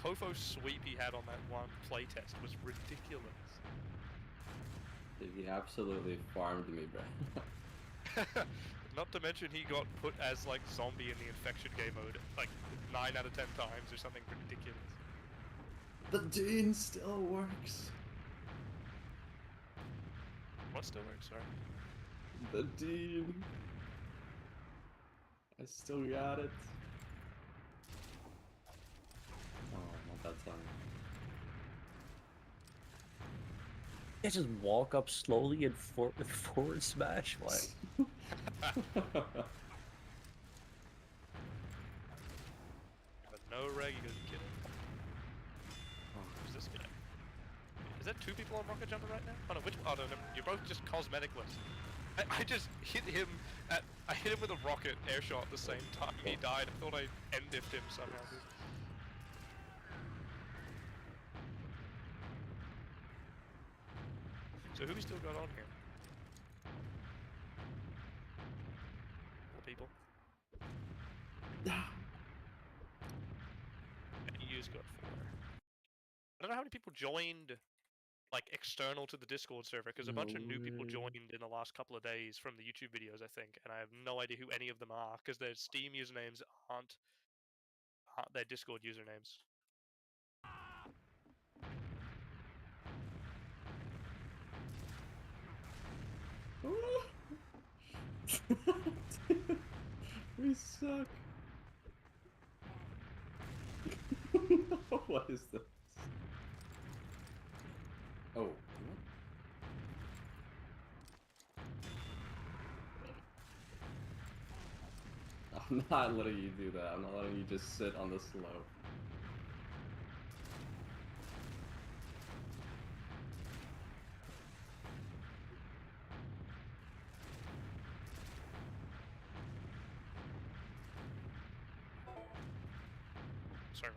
Kofo's sweep he had on that one playtest was ridiculous. Dude, he absolutely farmed me, bro. Not to mention he got put as like zombie in the infection game mode like 9 out of 10 times or something ridiculous. The Dean still works. What still works, sorry? The Dean. I still got it. Oh, not that time. Yeah, just walk up slowly and with forward smash. What? No reg, you gotta kill him. Who's this guy? Is that 2 people on Rocket Jumper right now? Oh no, which one? Oh no, no, you're both just cosmeticless. I just hit him I hit him with a rocket air shot at the same time he died. I thought I end-diffed him somehow. So who we still got on here? People. EU's got 4. I don't know how many people joined, like, external to the Discord server, because a bunch of new people joined in the last couple of days from the YouTube videos, I think, and I have no idea who any of them are, because their Steam usernames aren't their Discord usernames. We suck. What is this? Oh. I'm not letting you do that. I'm not letting you just sit on the slope. Sorry.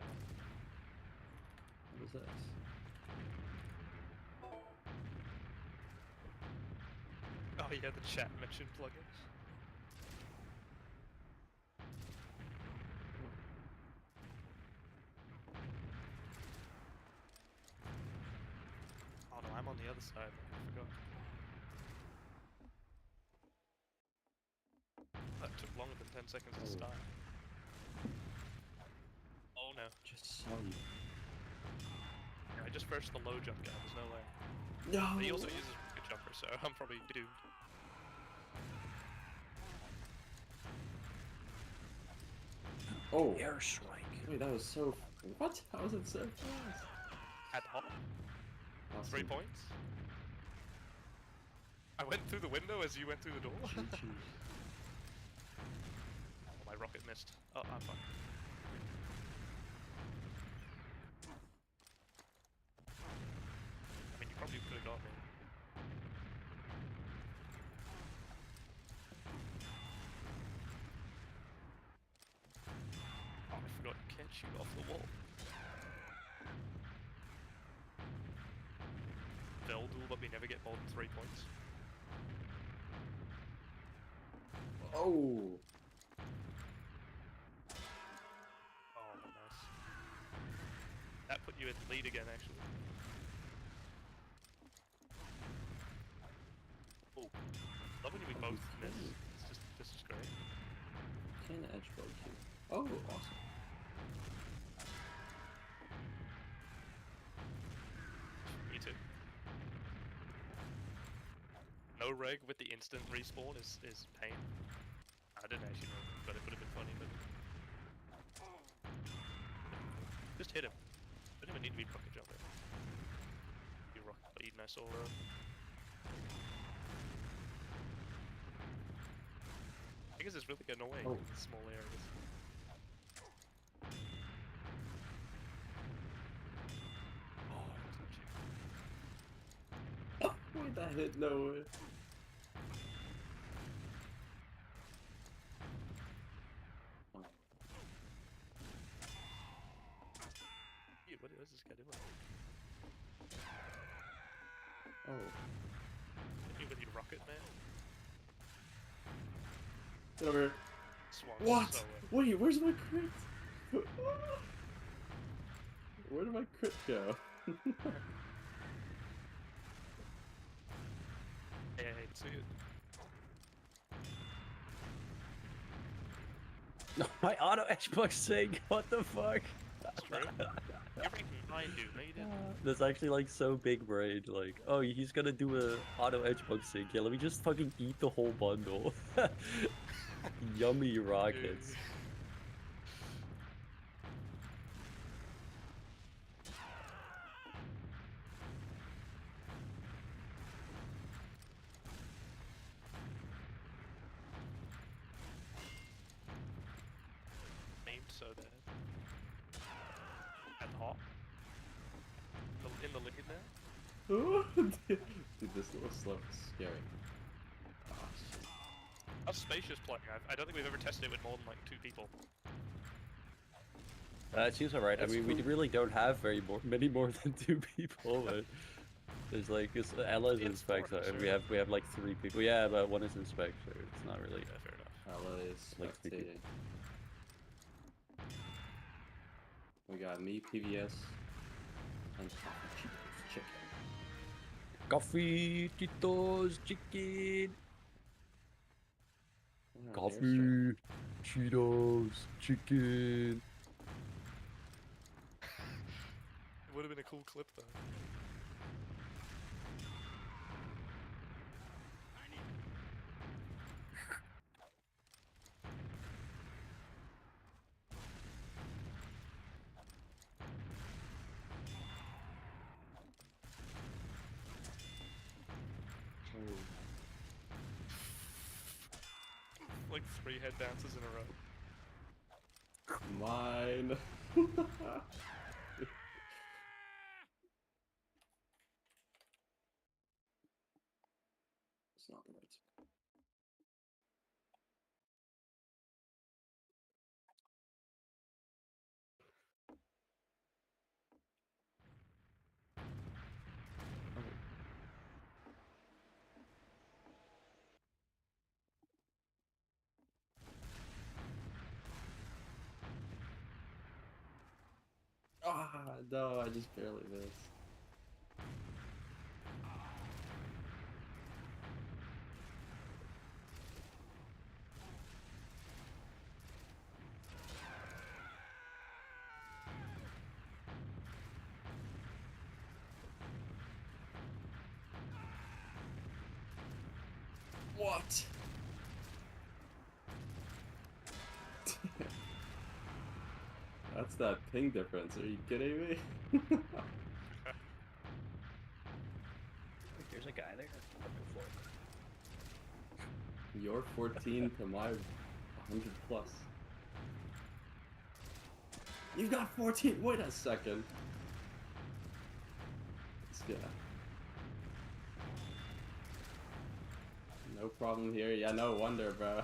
What is this? Oh yeah, the chat mentioned plugins. Oh no, I'm on the other side. I forgot. That took longer than 10 seconds to start. Oh no. Just saw you. Yeah, I just first the low jump guy, there's no way. No! He also uses a good jumper, so I'm probably doomed. Oh! Airstrike. Wait, that was so... What? How was it so fast? At the hop. Awesome. 3 points. I went through the window as you went through the door. Oh, my rocket missed. Oh, I'm fine. I mean, you probably could have got me. Oh, I forgot you can't shoot off the wall. They'll duel, but we never get more than 3 points. Oh! Oh, nice. That put you in the lead again, actually. Love when we both miss. This is great. Can edge bug you? Oh, awesome. Me too. No reg with the instant respawn is pain. I didn't actually know, but it would have been funny. But just hit him. Don't even need to be rocket jumping. You rocket eating I saw. I guess it's really annoying in small areas. Oh, wait, that hit nowhere. What is this guy doing? Oh. Hit me with your rocket, man. Get over here. Swung What? so Wait, where's my crit? Where did my crit go? Yeah, it's good. My auto Xbox sync. What the fuck? That's true. You're ranking 9, dude. No, you didn't. That's actually like so big brain. Like, oh, he's gonna do a auto Xbox sync. Yeah, let me just fucking eat the whole bundle. Yummy rockets. Dude. Aimed so bad. And hot. In the lead now. Dude, this little slope is scary. Oh, shit. How's spacious playing? I don't think we've ever tested it with more than like 2 people. It seems alright. I mean, we really don't have many more than 2 people, but there's like Ella's in spec, so we have like 3 people. Yeah, but 1 is in spec, so it's not really. Yeah, fair enough. Ella is Like spectating. We got me, PVS, and Coffee Cheetos chicken. chicken. Coffee Cheetos chicken. It would have been a cool clip though. Like 3 head dances in a row. Mine. It's not the right spot. Ah, no, I just barely missed. What? That's that ping difference. Are you kidding me? There's a guy there. Your 14 to my 100 plus. You've got 14. Wait a second. Yeah. No problem here. Yeah, no wonder, bro.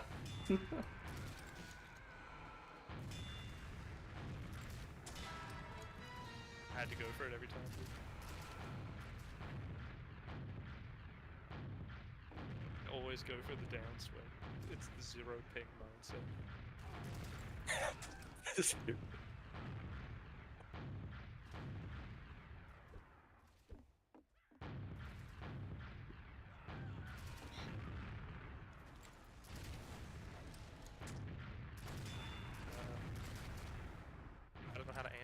I had to go for it every time. Always go for the down swing. It's the 0 ping mindset.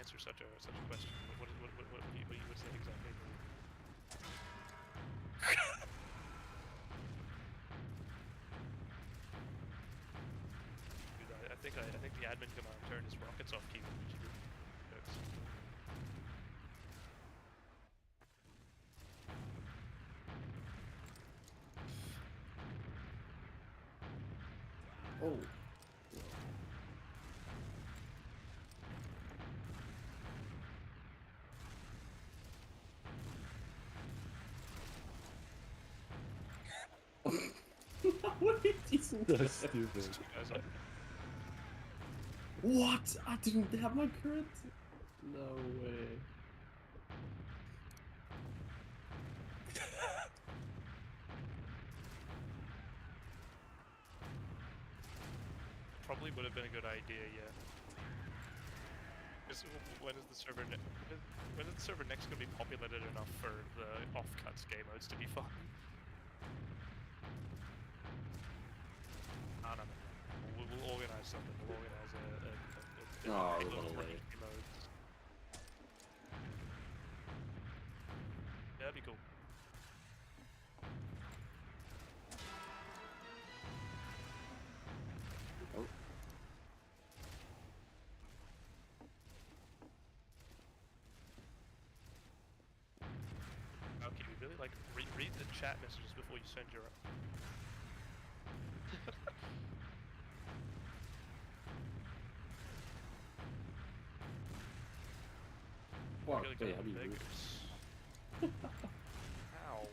answer such a question. What's that exactly? Dude, I think the admin command turned his rockets off key. Oh. What is he so stupid? What? I didn't have my current? No way. Probably would have been a good idea, yeah. Because when is the server next going to be populated enough for the offcuts game modes to be fun? I don't know. We'll organize something. We'll organize a little late. Modes. Yeah, that'd be cool. Oh. Okay, we really like read the chat messages before you send your. What? Really Wait, good Vegas. Ow.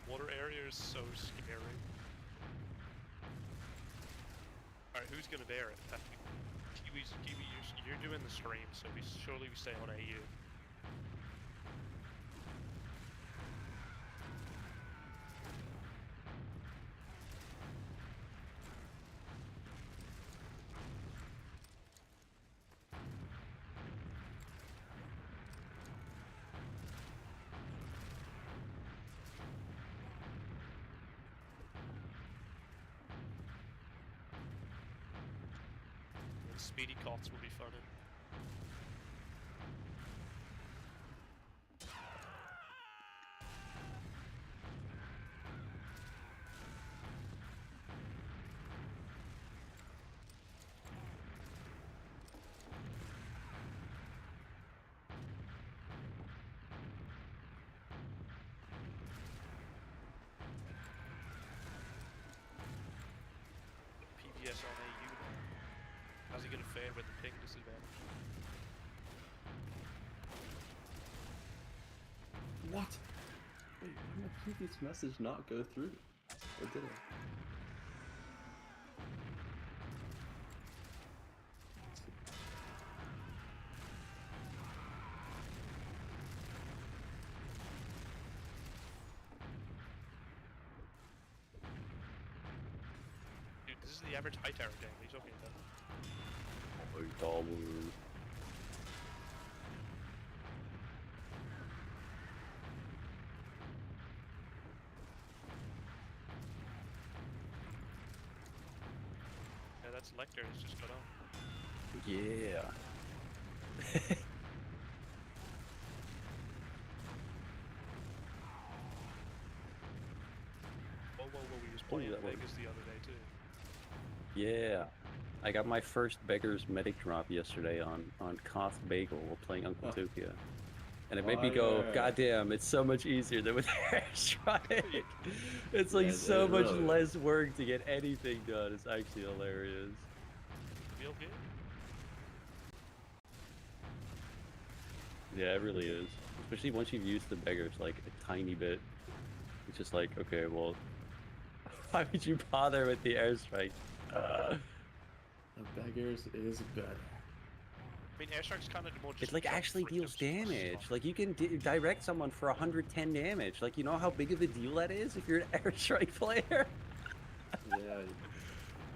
Water area is so scary. Alright, who's gonna bear it? Kiwi, you're doing the stream, so surely we stay on AU. Speedy cots will be fun. PVS on AU now. How's he gonna fare with the ping disadvantage? What? Wait, did my previous message not go through? Or did it? Dude, this is the average high tower game. What are you talking about? Yeah, that's Lecter. It's just got on. Yeah. Whoa, we was playing Vegas the other day too. Yeah. I got my first Beggar's Medic drop yesterday on Koth Bagel while playing Uncle Tokyo. And it made me go, goddamn, it's so much easier than with Airstrike. It's like so much less work to get anything done. It's actually hilarious. Feel good? Yeah, it really is. Especially once you've used the Beggars like a tiny bit. It's just like, okay, well, why would you bother with the Airstrike? The Beggars is better. I mean, Airstrike's kind of more just... It like actually deals damage. Like you can direct someone for 110 damage. Like, you know how big of a deal that is if you're an Airstrike player? Yeah.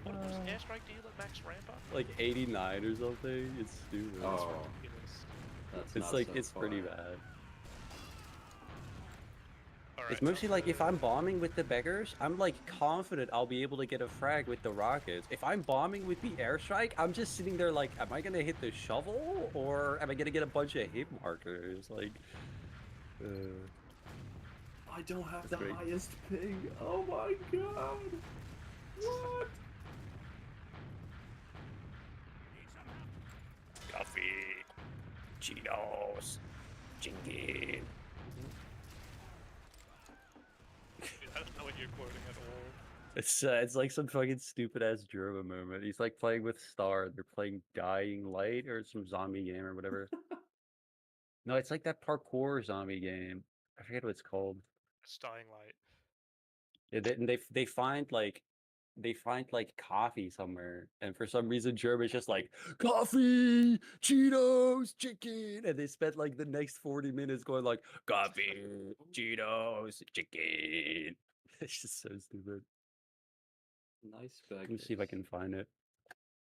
What was the airstrike deal at max ramp up? Like 89 or something. It's stupid. Oh, that's it's not like so it's pretty far. bad. Right, It's mostly like if I'm bombing with the beggars, I'm like confident I'll be able to get a frag with the rockets. If I'm bombing with the airstrike, I'm just sitting there like, am I gonna hit the shovel or am I gonna get a bunch of hit markers? Like, I don't have the great. highest ping. Oh my god! What? Coffee, Cheetos, chicken. I don't know what you're quoting at all. It's like some fucking stupid ass German moment. He's like playing with Star. They're playing Dying Light or some zombie game or whatever. No, it's like that parkour zombie game. I forget what it's called. It's Dying Light. Yeah, they find like coffee somewhere, and for some reason German's just like coffee, Cheetos, chicken, and they spent like the next 40 minutes going like coffee, Cheetos, chicken. It's just so stupid. Nice bag. Let me see if I can find it.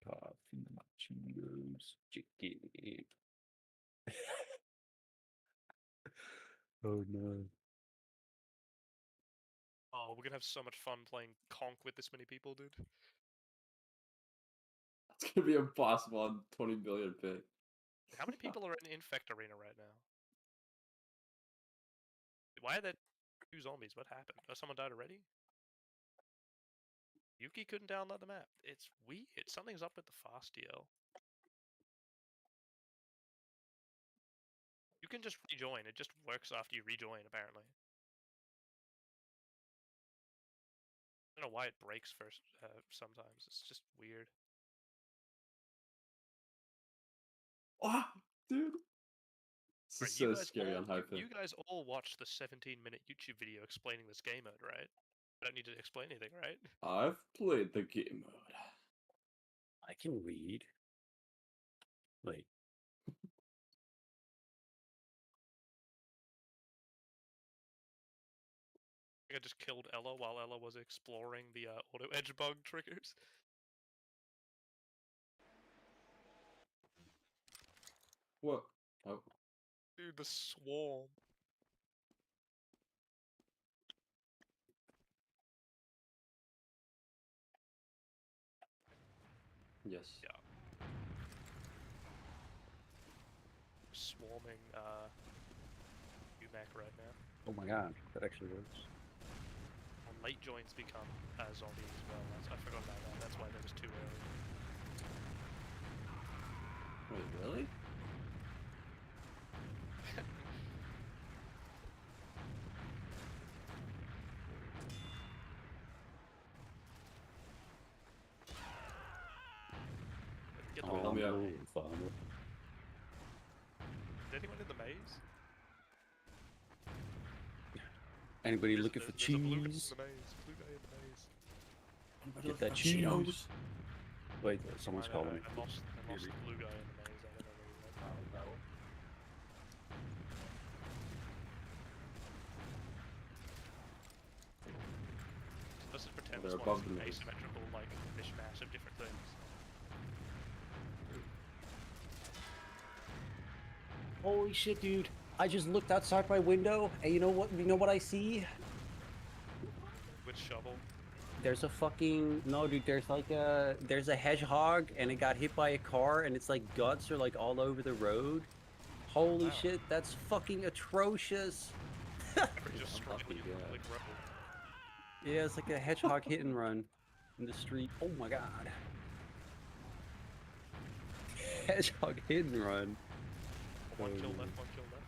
Coffee, Cheetos, chicken. Oh no. Oh, we're gonna have so much fun playing Conk with this many people, dude. It's gonna be impossible on 20 billion ping. How many people are in Infect Arena right now? Why are there 2 zombies? What happened? Oh, someone died already? Yuki couldn't download the map. It's weird. Something's up with the fast DL. You can just rejoin. It just works after you rejoin, apparently. I don't know why it breaks first sometimes. It's just weird. Oh, dude. This Right, is so scary on high ping. You guys all watched the 17-minute YouTube video explaining this game mode, right? I don't need to explain anything, right? I've played the game mode. I can read. Wait. I just killed Ella while Ella was exploring the auto edge bug triggers. What? Oh. Dude, the swarm. Yes. Yeah. Swarming UMAC right now. Oh my god, that actually works. And late joins become zombies as well. I forgot about that. That's why there was 2 early. Wait, really? Get the Oh, help me out. Is anyone in the maze? Anybody looking for There's a blue guy in cheese? the maze. Blue guy in the maze. Get that Cheetos. Wait, someone's calling me. I lost the blue guy in the maze. I don't know where he went. Let's just pretend this one's an asymmetrical, like, mishmash of different things. Holy shit, dude. I just looked outside my window, and you know what I see? With shovel. There's a fucking... No, dude, there's a hedgehog, and it got hit by a car, and it's like guts are like all over the road. Holy shit, that's fucking atrocious. Just struggling like rebel. Yeah, it's like a hedgehog hit and run in the street. Oh my god. Hedgehog hit and run. One kill left, 1 kill left.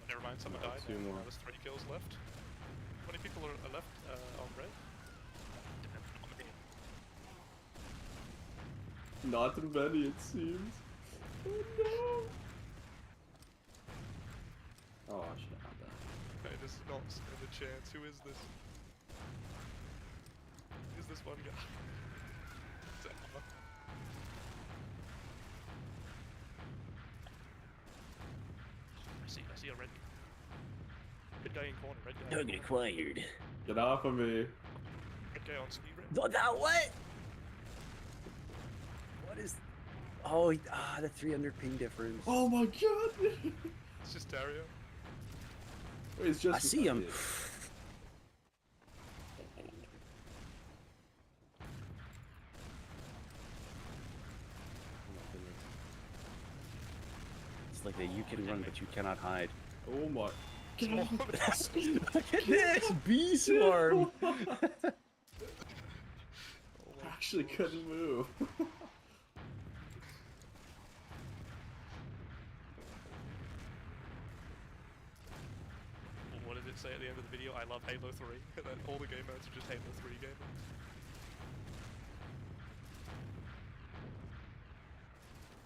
Oh, never mind, someone died. 2 more. There's 3 kills left. How many people are left on red? Not many, it seems. Oh no! Oh, I should have had that. I just not stand a chance. Who is this? Who's this one guy? It's Emma. I see a red guy in corner, red guy. Target acquired. Get off of me. Red guy on ski red. Now what? What is? Oh, the 300 ping difference. Oh my god! It's just Dario. Wait, it's just. I see him. It's like that you can run, but you cannot hide. Oh my. Look at this! Bee swarm! I actually couldn't move. What did it say at the end of the video? I love Halo 3. And then all the game modes are just Halo 3 game modes.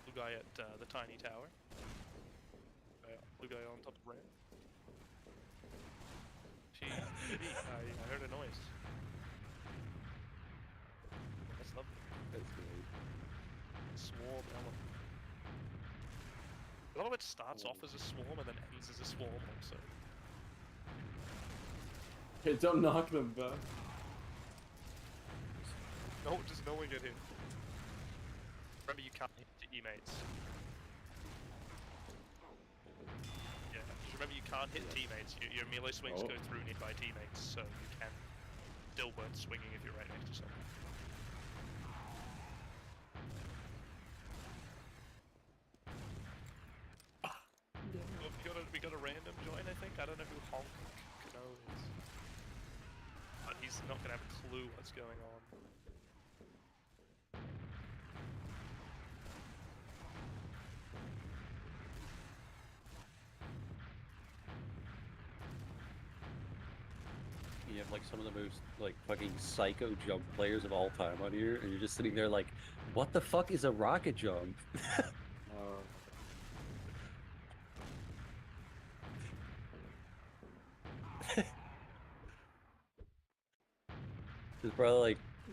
Blue guy at the tiny tower. Blue guy on top of ramp. I heard a noise. That's lovely. That's great. Swarm element. A lot of it starts off as a swarm and then ends as a swarm also. Hey, don't knock them back. No, just no one get hit. Remember, you can't hit your teammates. Yeah, just remember you can't hit teammates. Your melee swings go through nearby teammates, so you can still worth swinging if you're right next to someone. We got a random join, I think. I don't know who Honk Kano is. But he's not gonna have a clue what's going on. You have like some of the most like fucking psycho jump players of all time on here, and you're just sitting there like, what the fuck is a rocket jump?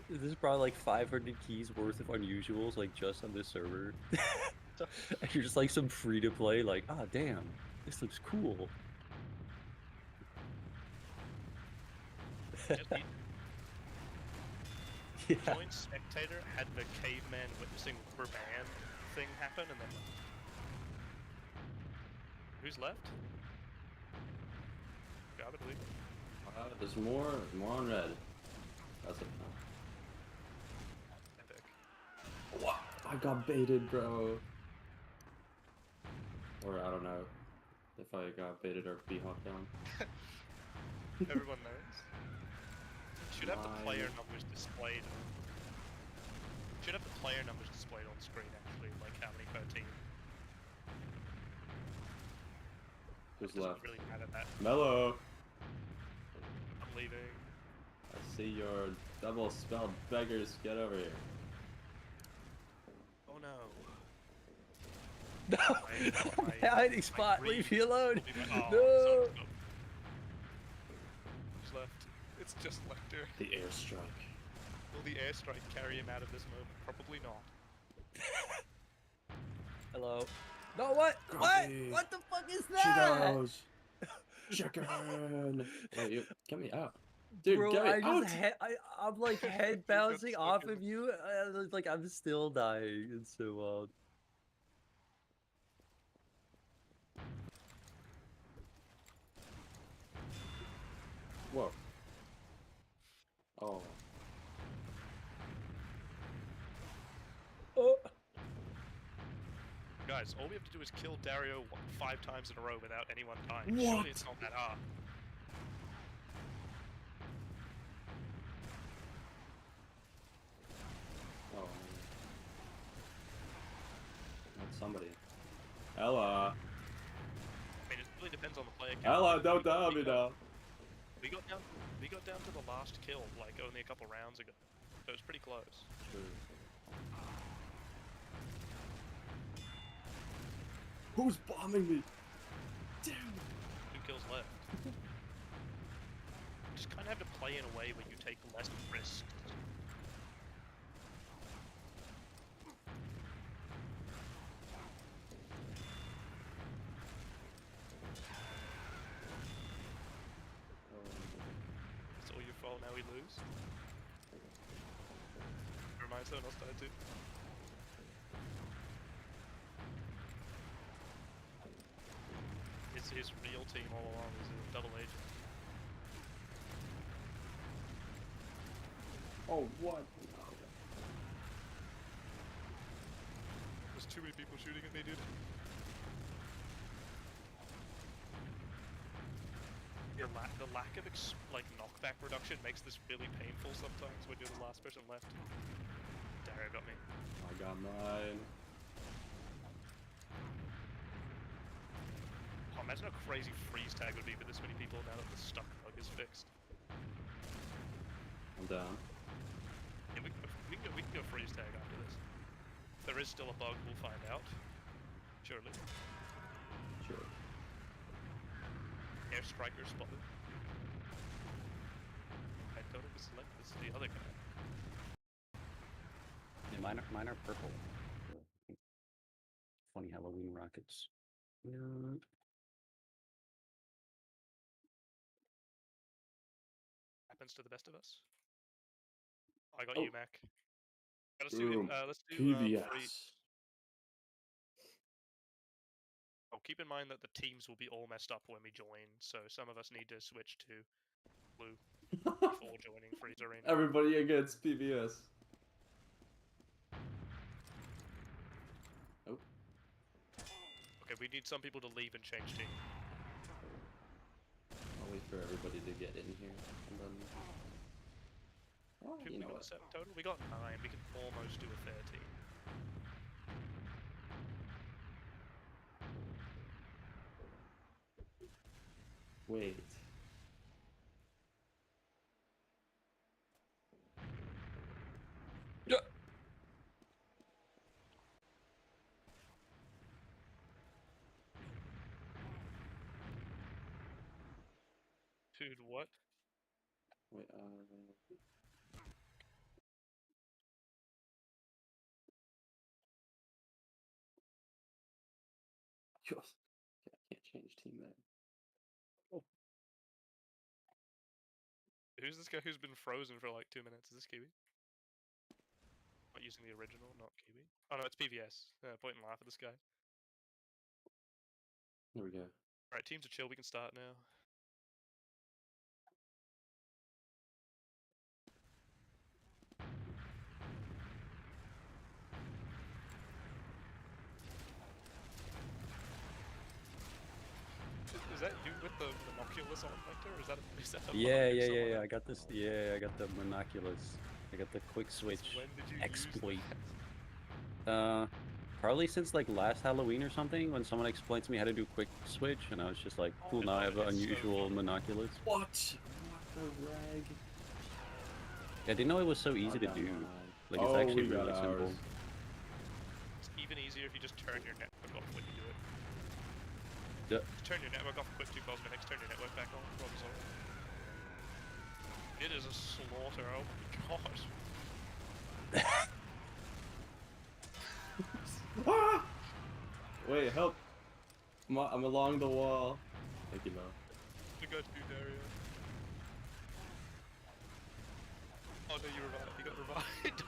This is probably like 500 keys worth of unusuals, like just on this server. And you're just like some free to play, like, ah, damn, this looks cool. Yeah. Join spectator had the caveman witnessing rubber band thing happen, and then who's left? Gotta believe. There's more on red. That's it. Epic. What? I got baited, bro. Or I don't know if I got baited or B-hawked down. Everyone knows. Should have the player numbers displayed. Should have the player numbers displayed on screen actually, like how many per team. Who's left? Really mad at that. Mello! I'm leaving. I see your double-spelled beggars. Get over here. Oh no. No! My hiding spot! Leave me alone! No! Who's left? It's just Lecter. The airstrike. Will the airstrike carry him out of this moment? Probably not. Hello. No, what? Copy. What the fuck is that? Cheetos! Chicken! Wait, you get me out. Dude, bro, get me out! I'm like head bouncing off of you. Like I'm still dying. It's so wild. Whoa. Oh. Oh. Guys, all we have to do is kill Dario 5 times in a row without anyone dying. What? Surely it's not that hard. Oh. That's somebody. Ella. I mean, it really depends on the player. Ella, don't die me now. We got down to the last kill like only a couple rounds ago, so it's pretty close. True. Who's bombing me? Damn. 2 kills left. Just kind of have to play in a way where you take less risks. It's all your fault now we lose. mind, someone else died too. It's his real team all along, is a double agent. Oh, what? There's too many people shooting at me, dude. The lack of like knockback reduction makes this really painful sometimes when you're the last person left. Dario got me. I got mine. Oh, imagine how crazy freeze tag would be with this many people now that the stuck bug is fixed. I'm down. Yeah, we can go freeze tag after this. If there is still a bug, we'll find out. Surely. Sure. Airstriker spotted. I don't know if select this is the other guy. Yeah, mine are purple. Funny Halloween rockets. Yeah. Happens to the best of us. I got Oh. you, Mac. Let's do PBS. free. Oh, keep in mind that the teams will be all messed up when we join, so some of us need to switch to blue before joining Freeze Arena. Everybody against PBS. Oh. Okay, we need some people to leave and change team. I'll wait for everybody to get in here, and then... Oh, We got 7 total? We got 9. We can almost do a fair team. Wait. Yeah. Dude, what? Wait, Yes. Okay, I can't change team there. Oh. Who's this guy who's been frozen for like 2 minutes? Is this Kiwi? Not using the original, not Kiwi. Oh no, it's PVS. Point and laugh at this guy. There we go. Alright, teams are chill, we can start now. Is that you with the monoculus on, Vector? Or is that a Yeah. I got this. Yeah, I got the monoculus. I got the quick switch When did you exploit. use that? Probably since like last Halloween or something, when someone explained to me how to do quick switch, and I was just like, cool. Now I have an unusual monoculus. What? What the rag? I didn't know it was so easy to do. Like it's actually really simple. It's even easier if you just turn your network off when you do it. Yeah. Just turn your network off quick 2 cosmetics, turn your network back on, problem solved. It is a slaughter, oh my god. Ah! Wait, help! I'm along the wall. Thank you, Mo. We got you, Dario. Oh no, you revived. You got revived.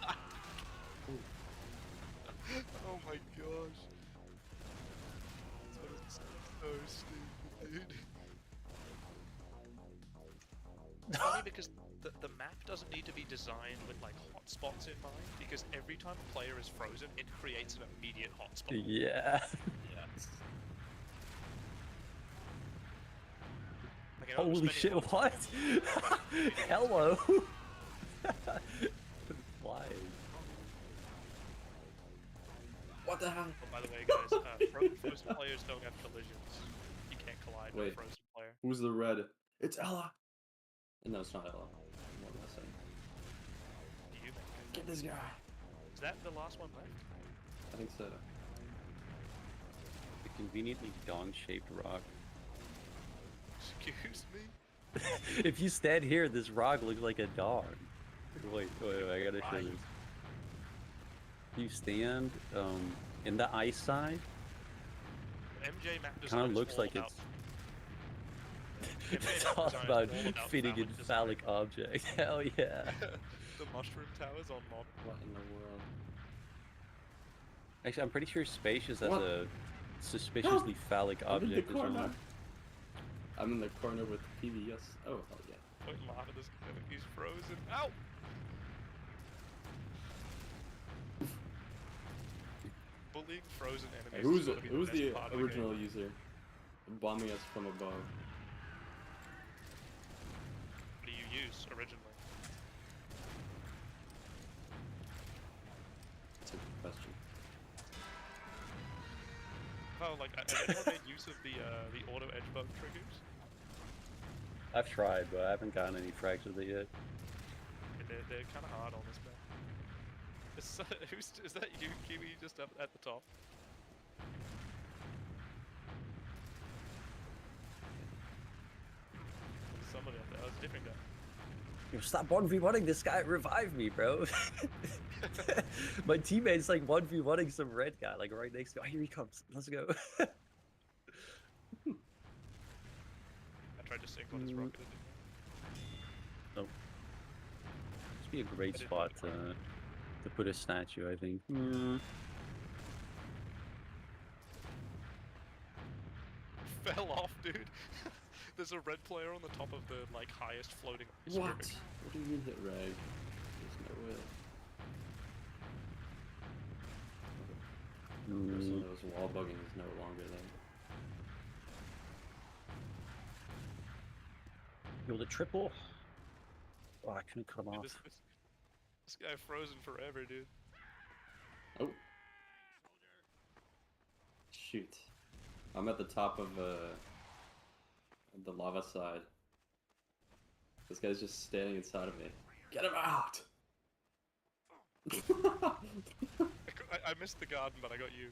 Oh my gosh. So stupid, dude. It's funny because the map doesn't need to be designed with like hotspots in mind, because every time a player is frozen, it creates an immediate hotspot. Yeah. Yes. Like, Holy shit! What? Hello. Flying. What the hell? Oh, by the way, guys, frozen players don't have collisions. You can't collide with a frozen player. Who's the red? It's Ella! No, it's not Ella. What am I saying? You Get this guy! Is that the last one left? I think so. The conveniently dong-shaped rock. Excuse me? If you stand here, this rock looks like a dog. Wait, I gotta show this. You stand in the ice side. MJ map Kind of looks like it's. It's all about fitting in phallic objects. Hell yeah. the mushroom towers on mod. What in the world? Actually, I'm pretty sure Spacious has a suspiciously phallic I'm in the object as well. corner. I'm in the corner with PVS. Oh, hell yeah. Don't laugh at this guy. He's frozen. Ow! Bullying frozen enemies. Hey, is gotta be who's best the part of original game. user? Bombing us from above. What do you use originally? That's a good question. Oh, like, has anyone made use of the auto edge bug triggers? I've tried, but I haven't gotten any frags with it yet. Yeah, they're kind of hard on this map. Is that you, Kiwi, just up at the top? There's somebody up there. Oh, it's a different guy. Yo, stop 1v1ing this guy, revive me, bro. My teammate's like 1v1ing some red guy, like right next to me. Oh, here he comes. Let's go. I tried to sync on his rocket. Oh. This would be a great spot to put a statue, I think. Fell Off, dude. There's a red player on the top of the like highest floating. What? What do you mean hit rag? There's no way. The person that was wall bugging is no longer there. Yo, the triple. Oh, I couldn't cut him off. This guy frozen forever, dude. Oh. Shoot. I'm at the top of the lava side. This guy's just standing inside of me. Get him out! I missed the garden, but I got you.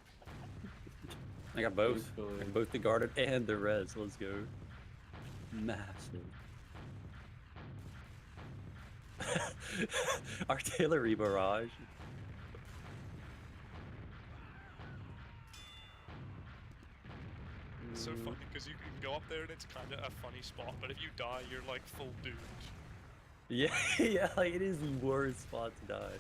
I got both. I got both the garden and the res. Let's go. Massive. Artillery barrage. It's so funny because you can go up there and it's kind of a funny spot, but if you die, you're like full doomed. Yeah, yeah, like it is the worst spot to die.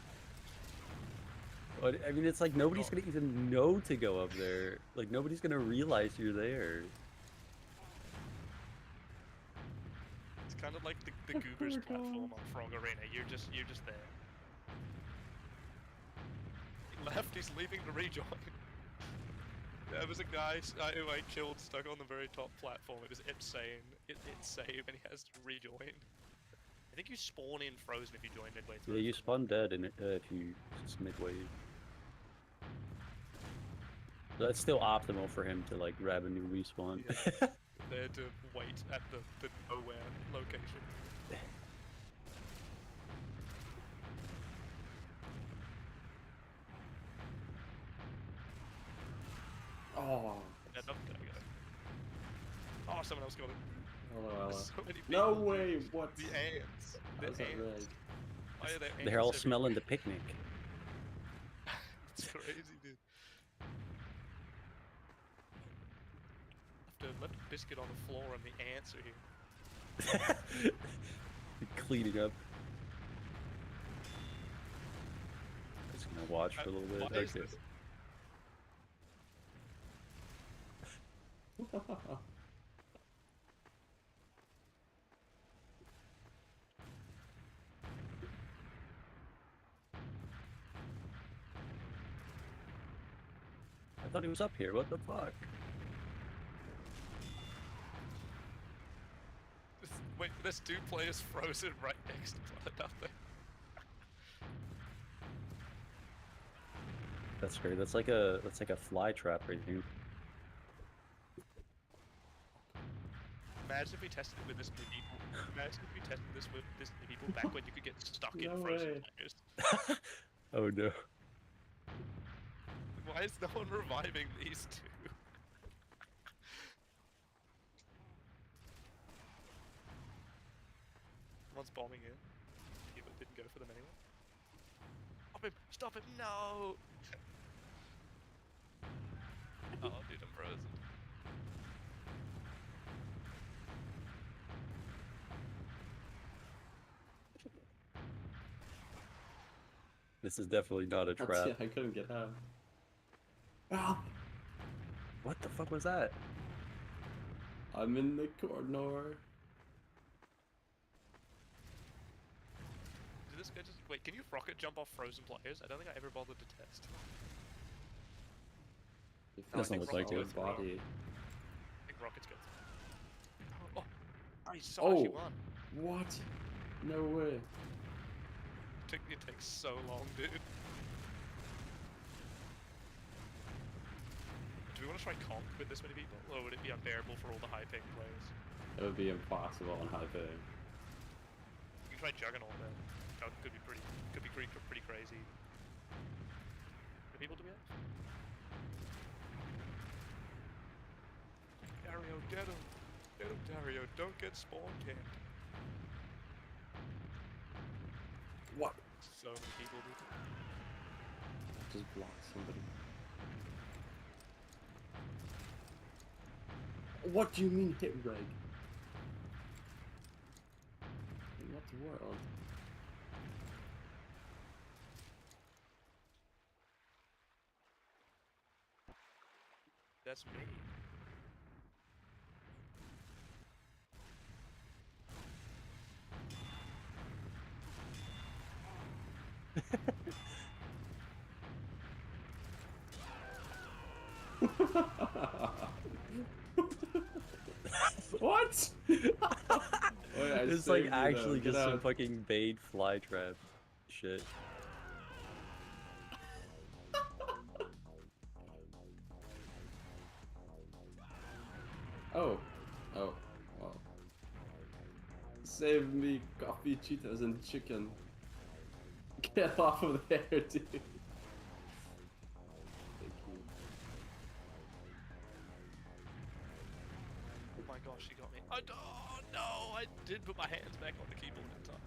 But I mean, it's like nobody's gonna even know to go up there. Like nobody's gonna realize you're there. It's kind of like the Goobers platform on Frog Arena. You're just there. He left. He's leaving to rejoin. There was a guy who I killed stuck on the very top platform. It was insane. It's save and he has to rejoin. I think you spawn in frozen if you join midway through. Yeah, you spawn dead in if you just midway. That's still optimal for him to like grab a new respawn. Yeah. There to wait at the nowhere location. Oh. Yeah, no, go. Oh, someone else got it. Hello, Ella. So many people, No way! What? The ants. The ants. Why are there ants They're all everywhere? smelling the picnic. It's crazy, dude. Left a biscuit on the floor and the ants are here. Cleaning up. Just gonna watch for a little bit. What is Okay. this? I thought he was up here. What the fuck? Wait, there's two players frozen right next to one another. That's great. That's like a fly trap right here. Imagine if we tested it with this many people. Imagine if we tested this with this many people back when you could get stuck in No frozen way. players. Oh no. Why is no one reviving these two? One's bombing in. Yeah, but didn't go for them anyway. Stop him! Stop him! No! Oh, dude, I'm frozen. This is definitely not a trap. Yeah, I couldn't get out. Ah! What the fuck was that? I'm in the corner. Did this guy just wait? Can you rocket jump off frozen players? I don't think I ever bothered to test. Doesn't look like it. Body. I think rockets go through. Oh, he's so actually won. What? No way. It takes so long, dude. Do we want to try conk with this many people, or would it be unbearable for all the high-paying players? It would be impossible on high pay. You can try Juggernaut then. That could be pretty crazy. How many people do we have? Dario, get him! Get him, Dario! Don't get spawn camped. What? So many people, dude. Just block somebody. What do you mean hit reg? In what world? That's me. What? Wait, it's like actually just some fucking bait fly trap shit. Oh. Oh. Wow. Save me, coffee, Cheetos, and chicken. Get off of there, dude. Thank you. Oh my gosh, she got me. Oh no, I did put my hands back on the keyboard in time.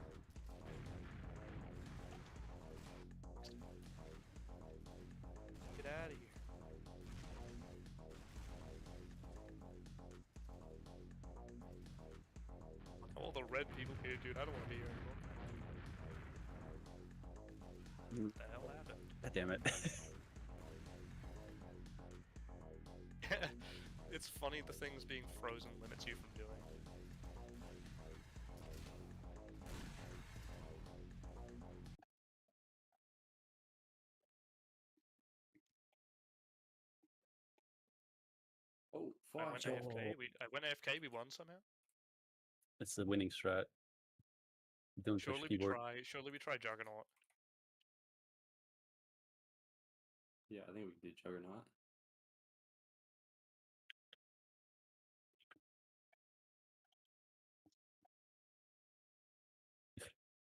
Get out of here. All the red people here, dude. I don't want to be here anymore. What the hell happened? God damn it. It's funny the things being frozen limits you from doing. Oh, fuck. I went AFK. I went AFK. We won somehow. It's the winning strat. Don't push keyboard. Surely we try Juggernaut. Yeah, I think we can do Juggernaut.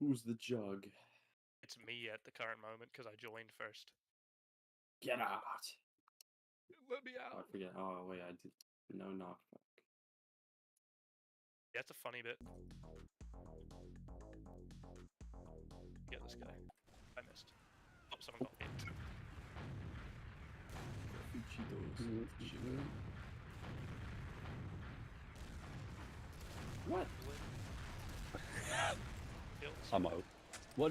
Who's the jug? It's me at the current moment because I joined first. Get out! Let me Oh, I out. forget. Oh, wait, I did. No knockback. That's a funny bit. Get this guy. I missed. Oh, someone got me. Cheetos. What? I'm out. What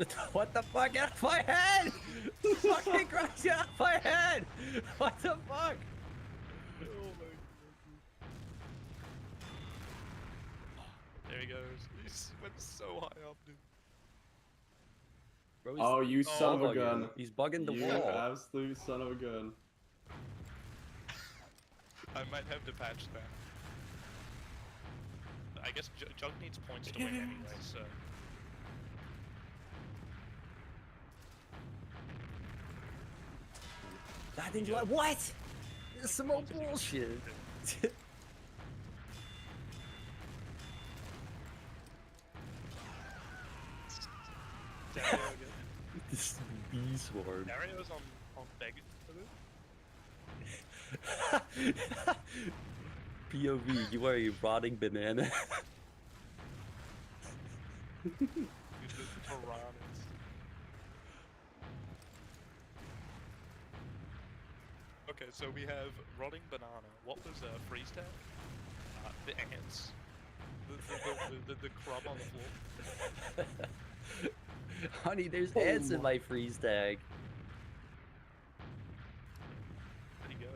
the fuck? Get off my head! Fucking Christ, get off my head! What the fuck? Oh my god. There he goes. He went so high up, dude. Bro, Oh, you son of a gun. He's bugging the you wall. Absolute son of a gun. I might have to patch that. I guess Jug needs points to win anyway, so... I think you're like, what? This is some more bullshit. Dario again. This bee swarm. Dario's on begging for this. POV, you are a rotting banana. Use the piranhas. Okay, so we have rotting banana. What was freeze tag? The ants. The crumb on the floor. Honey, there's ants in my freeze tag. Where'd he go?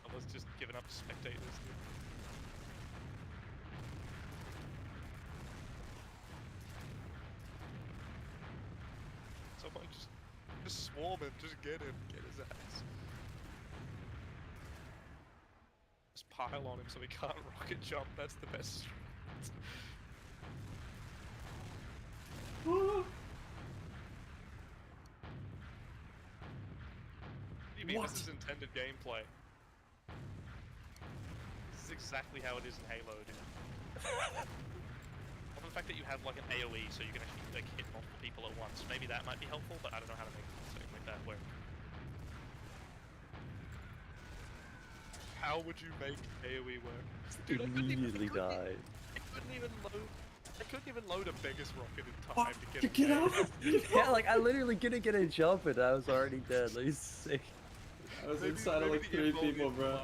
Almost just giving up to spectators, dude. Someone just swarm him, just get him, get his ass. Just pile on him so he can't rocket jump, that's the best strat. You mean this is intended gameplay? This is exactly how it is in Halo, dude. Well, the fact that you have like an AoE, so you can actually like hit multiple people at once, maybe that might be helpful, but I don't know how to make something like that work. How would you make AoE work? Dude, Immediately died. I couldn't even load a Vegas rocket in time to get out! Yeah, like I literally couldn't get a jump and I was already dead. Like, sick. I was inside of like 3 people, bro.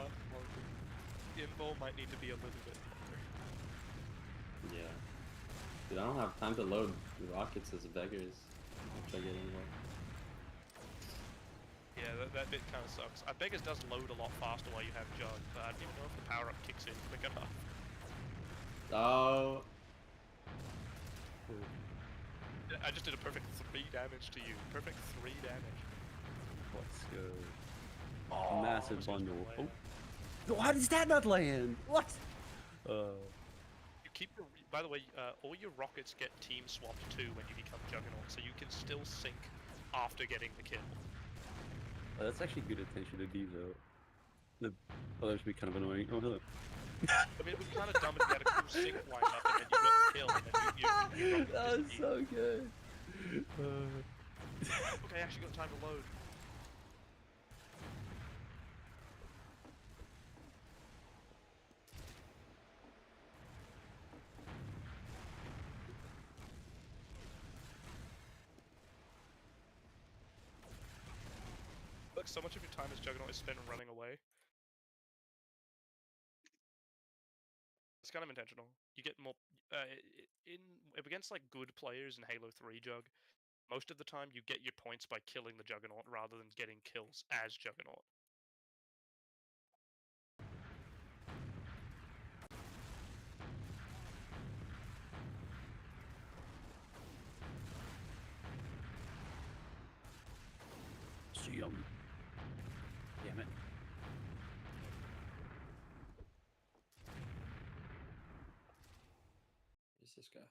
The info might need to be a little bit longer. Yeah. Dude, I don't have time to load rockets as beggars. If I get anywhere. Yeah, that bit kind of sucks. Beggars does load a lot faster while you have Jug, but I don't even know if the power-up kicks in quick enough. Oh. I just did a perfect 3 damage to you. Perfect 3 damage. Let's go. Oh, Massive bundle. Oh. Why does that not land? What? You keep your, by the way, all your rockets get team swapped too when you become Juggernaut, so you can still sync after getting the kill. Oh, that's actually good attention to detail. Oh, that would be kind of annoying. Oh, hello. I mean, it would be kind of dumb if you had a cool sync lined up and then you got the kill, and then you rocket that was disappeared. so good. Okay, I actually got time to load. Look, so much of your time as Juggernaut is spent running away. It's kind of intentional. You get more against like good players in Halo 3 Jug. Most of the time, you get your points by killing the Juggernaut rather than getting kills as Juggernaut. See him. Damn it. Where's this guy?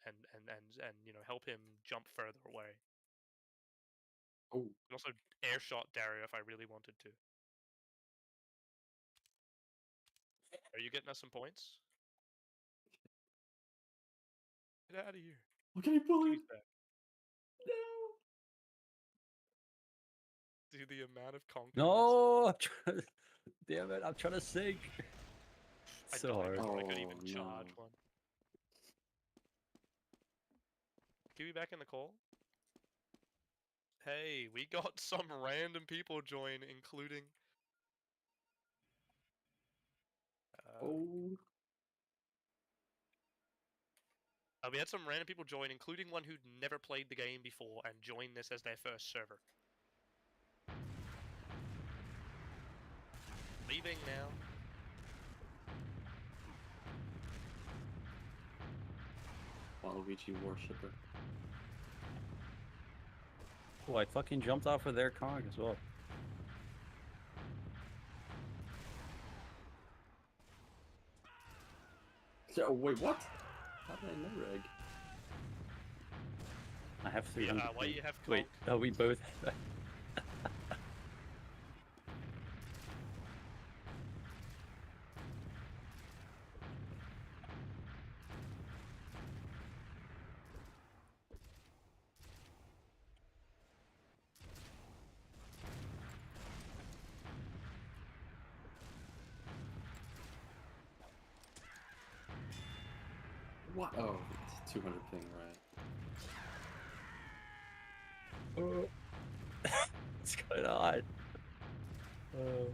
and you know, help him jump further away. Oh, And also air shot Dario if I really wanted to. Are you getting us some points? Get out of here. look at me bullied. Kiwi's back. No. Dude, the amount of conquest. No, I'm trying. Damn it! I'm trying to sink. It's so hard. I could Oh, even charge no. one. Kiwi back in the call? Hey, we got some random people join, including... Oh. We had some random people join, including one who'd never played the game before and joined this as their first server. Leaving now. Waluigi worshipper. Oh, I fucking jumped off of their conch as well. So, wait, what? How did I no reg? I have 300. Yeah, why you have Wait, conch? oh, we both. What? Oh, it's 200 ping, right. Oh. What's going on? Oh.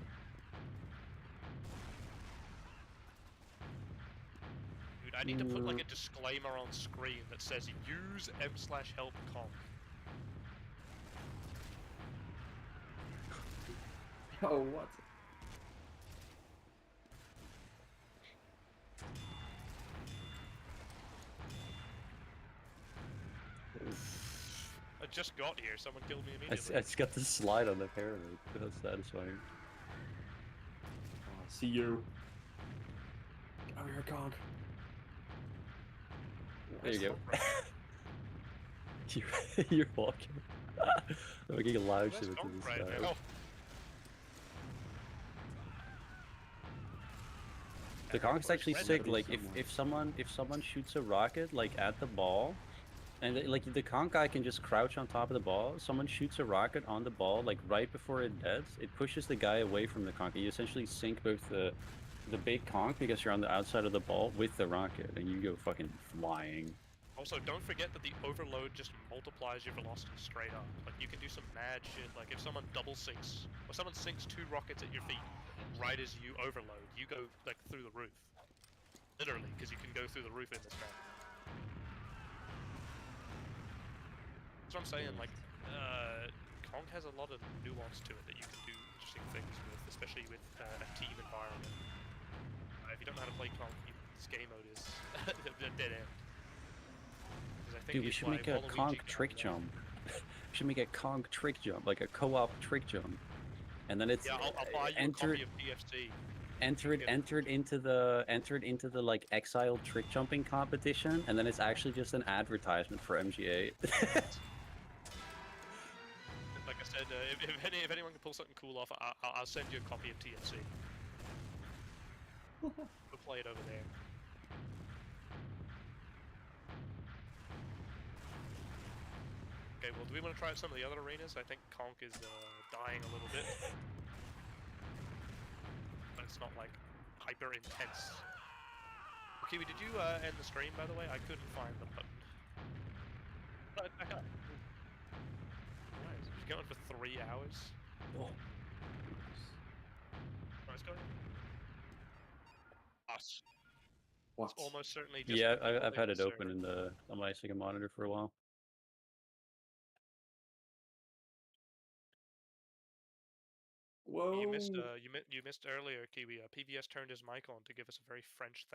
Dude, I need to put like a disclaimer on screen that says use m/help conch. Oh, what? I just got here, someone killed me I immediately. just got the slide on the pyramid. That's satisfying. Oh, see you. Get over here, Conk. There you go. You're walking. I'm making a live Where's show into conch the right sky. now? The conch's actually Red sick. Maybe Like somewhere. if someone shoots a rocket like at the ball, and like the conch guy can just crouch on top of the ball. Someone shoots a rocket on the ball like right before it deads. It pushes the guy away from the conch. You essentially sink both the big conch because you're on the outside of the ball with the rocket, and you go fucking flying. Also, don't forget that the overload just multiplies your velocity straight up. Like, you can do some mad shit, like if someone double sinks, or someone sinks 2 rockets at your feet right as you overload, you go, like, through the roof. Literally, because you can go through the roof in this map. That's what I'm saying, like, Conk has a lot of nuance to it that you can do interesting things with, especially with a team environment. If you don't know how to play Conk, this game mode is a dead end. I think Dude, we should make a conch trick jump. We should make a conch trick jump, like a co-op trick jump, and then it's I'll buy you a copy of PFC. Entered into the like exiled trick jumping competition, and then it's actually just an advertisement for MGA. Like I said, if anyone can pull something cool off, I'll send you a copy of TFC. We'll play it over there. Okay, well, do we want to try out some of the other arenas? I think Conk is dying a little bit. But it's not, like, hyper intense. Kiwi, did you end the stream, by the way? I couldn't find the button. But back up. Nice. It's going for 3 hours. Oh. Let's go. Us. What? It's almost certainly just... Yeah, I've had it open in on my second monitor for a while. Whoa! You missed earlier, Kiwi. PVS turned his mic on to give us a very French thank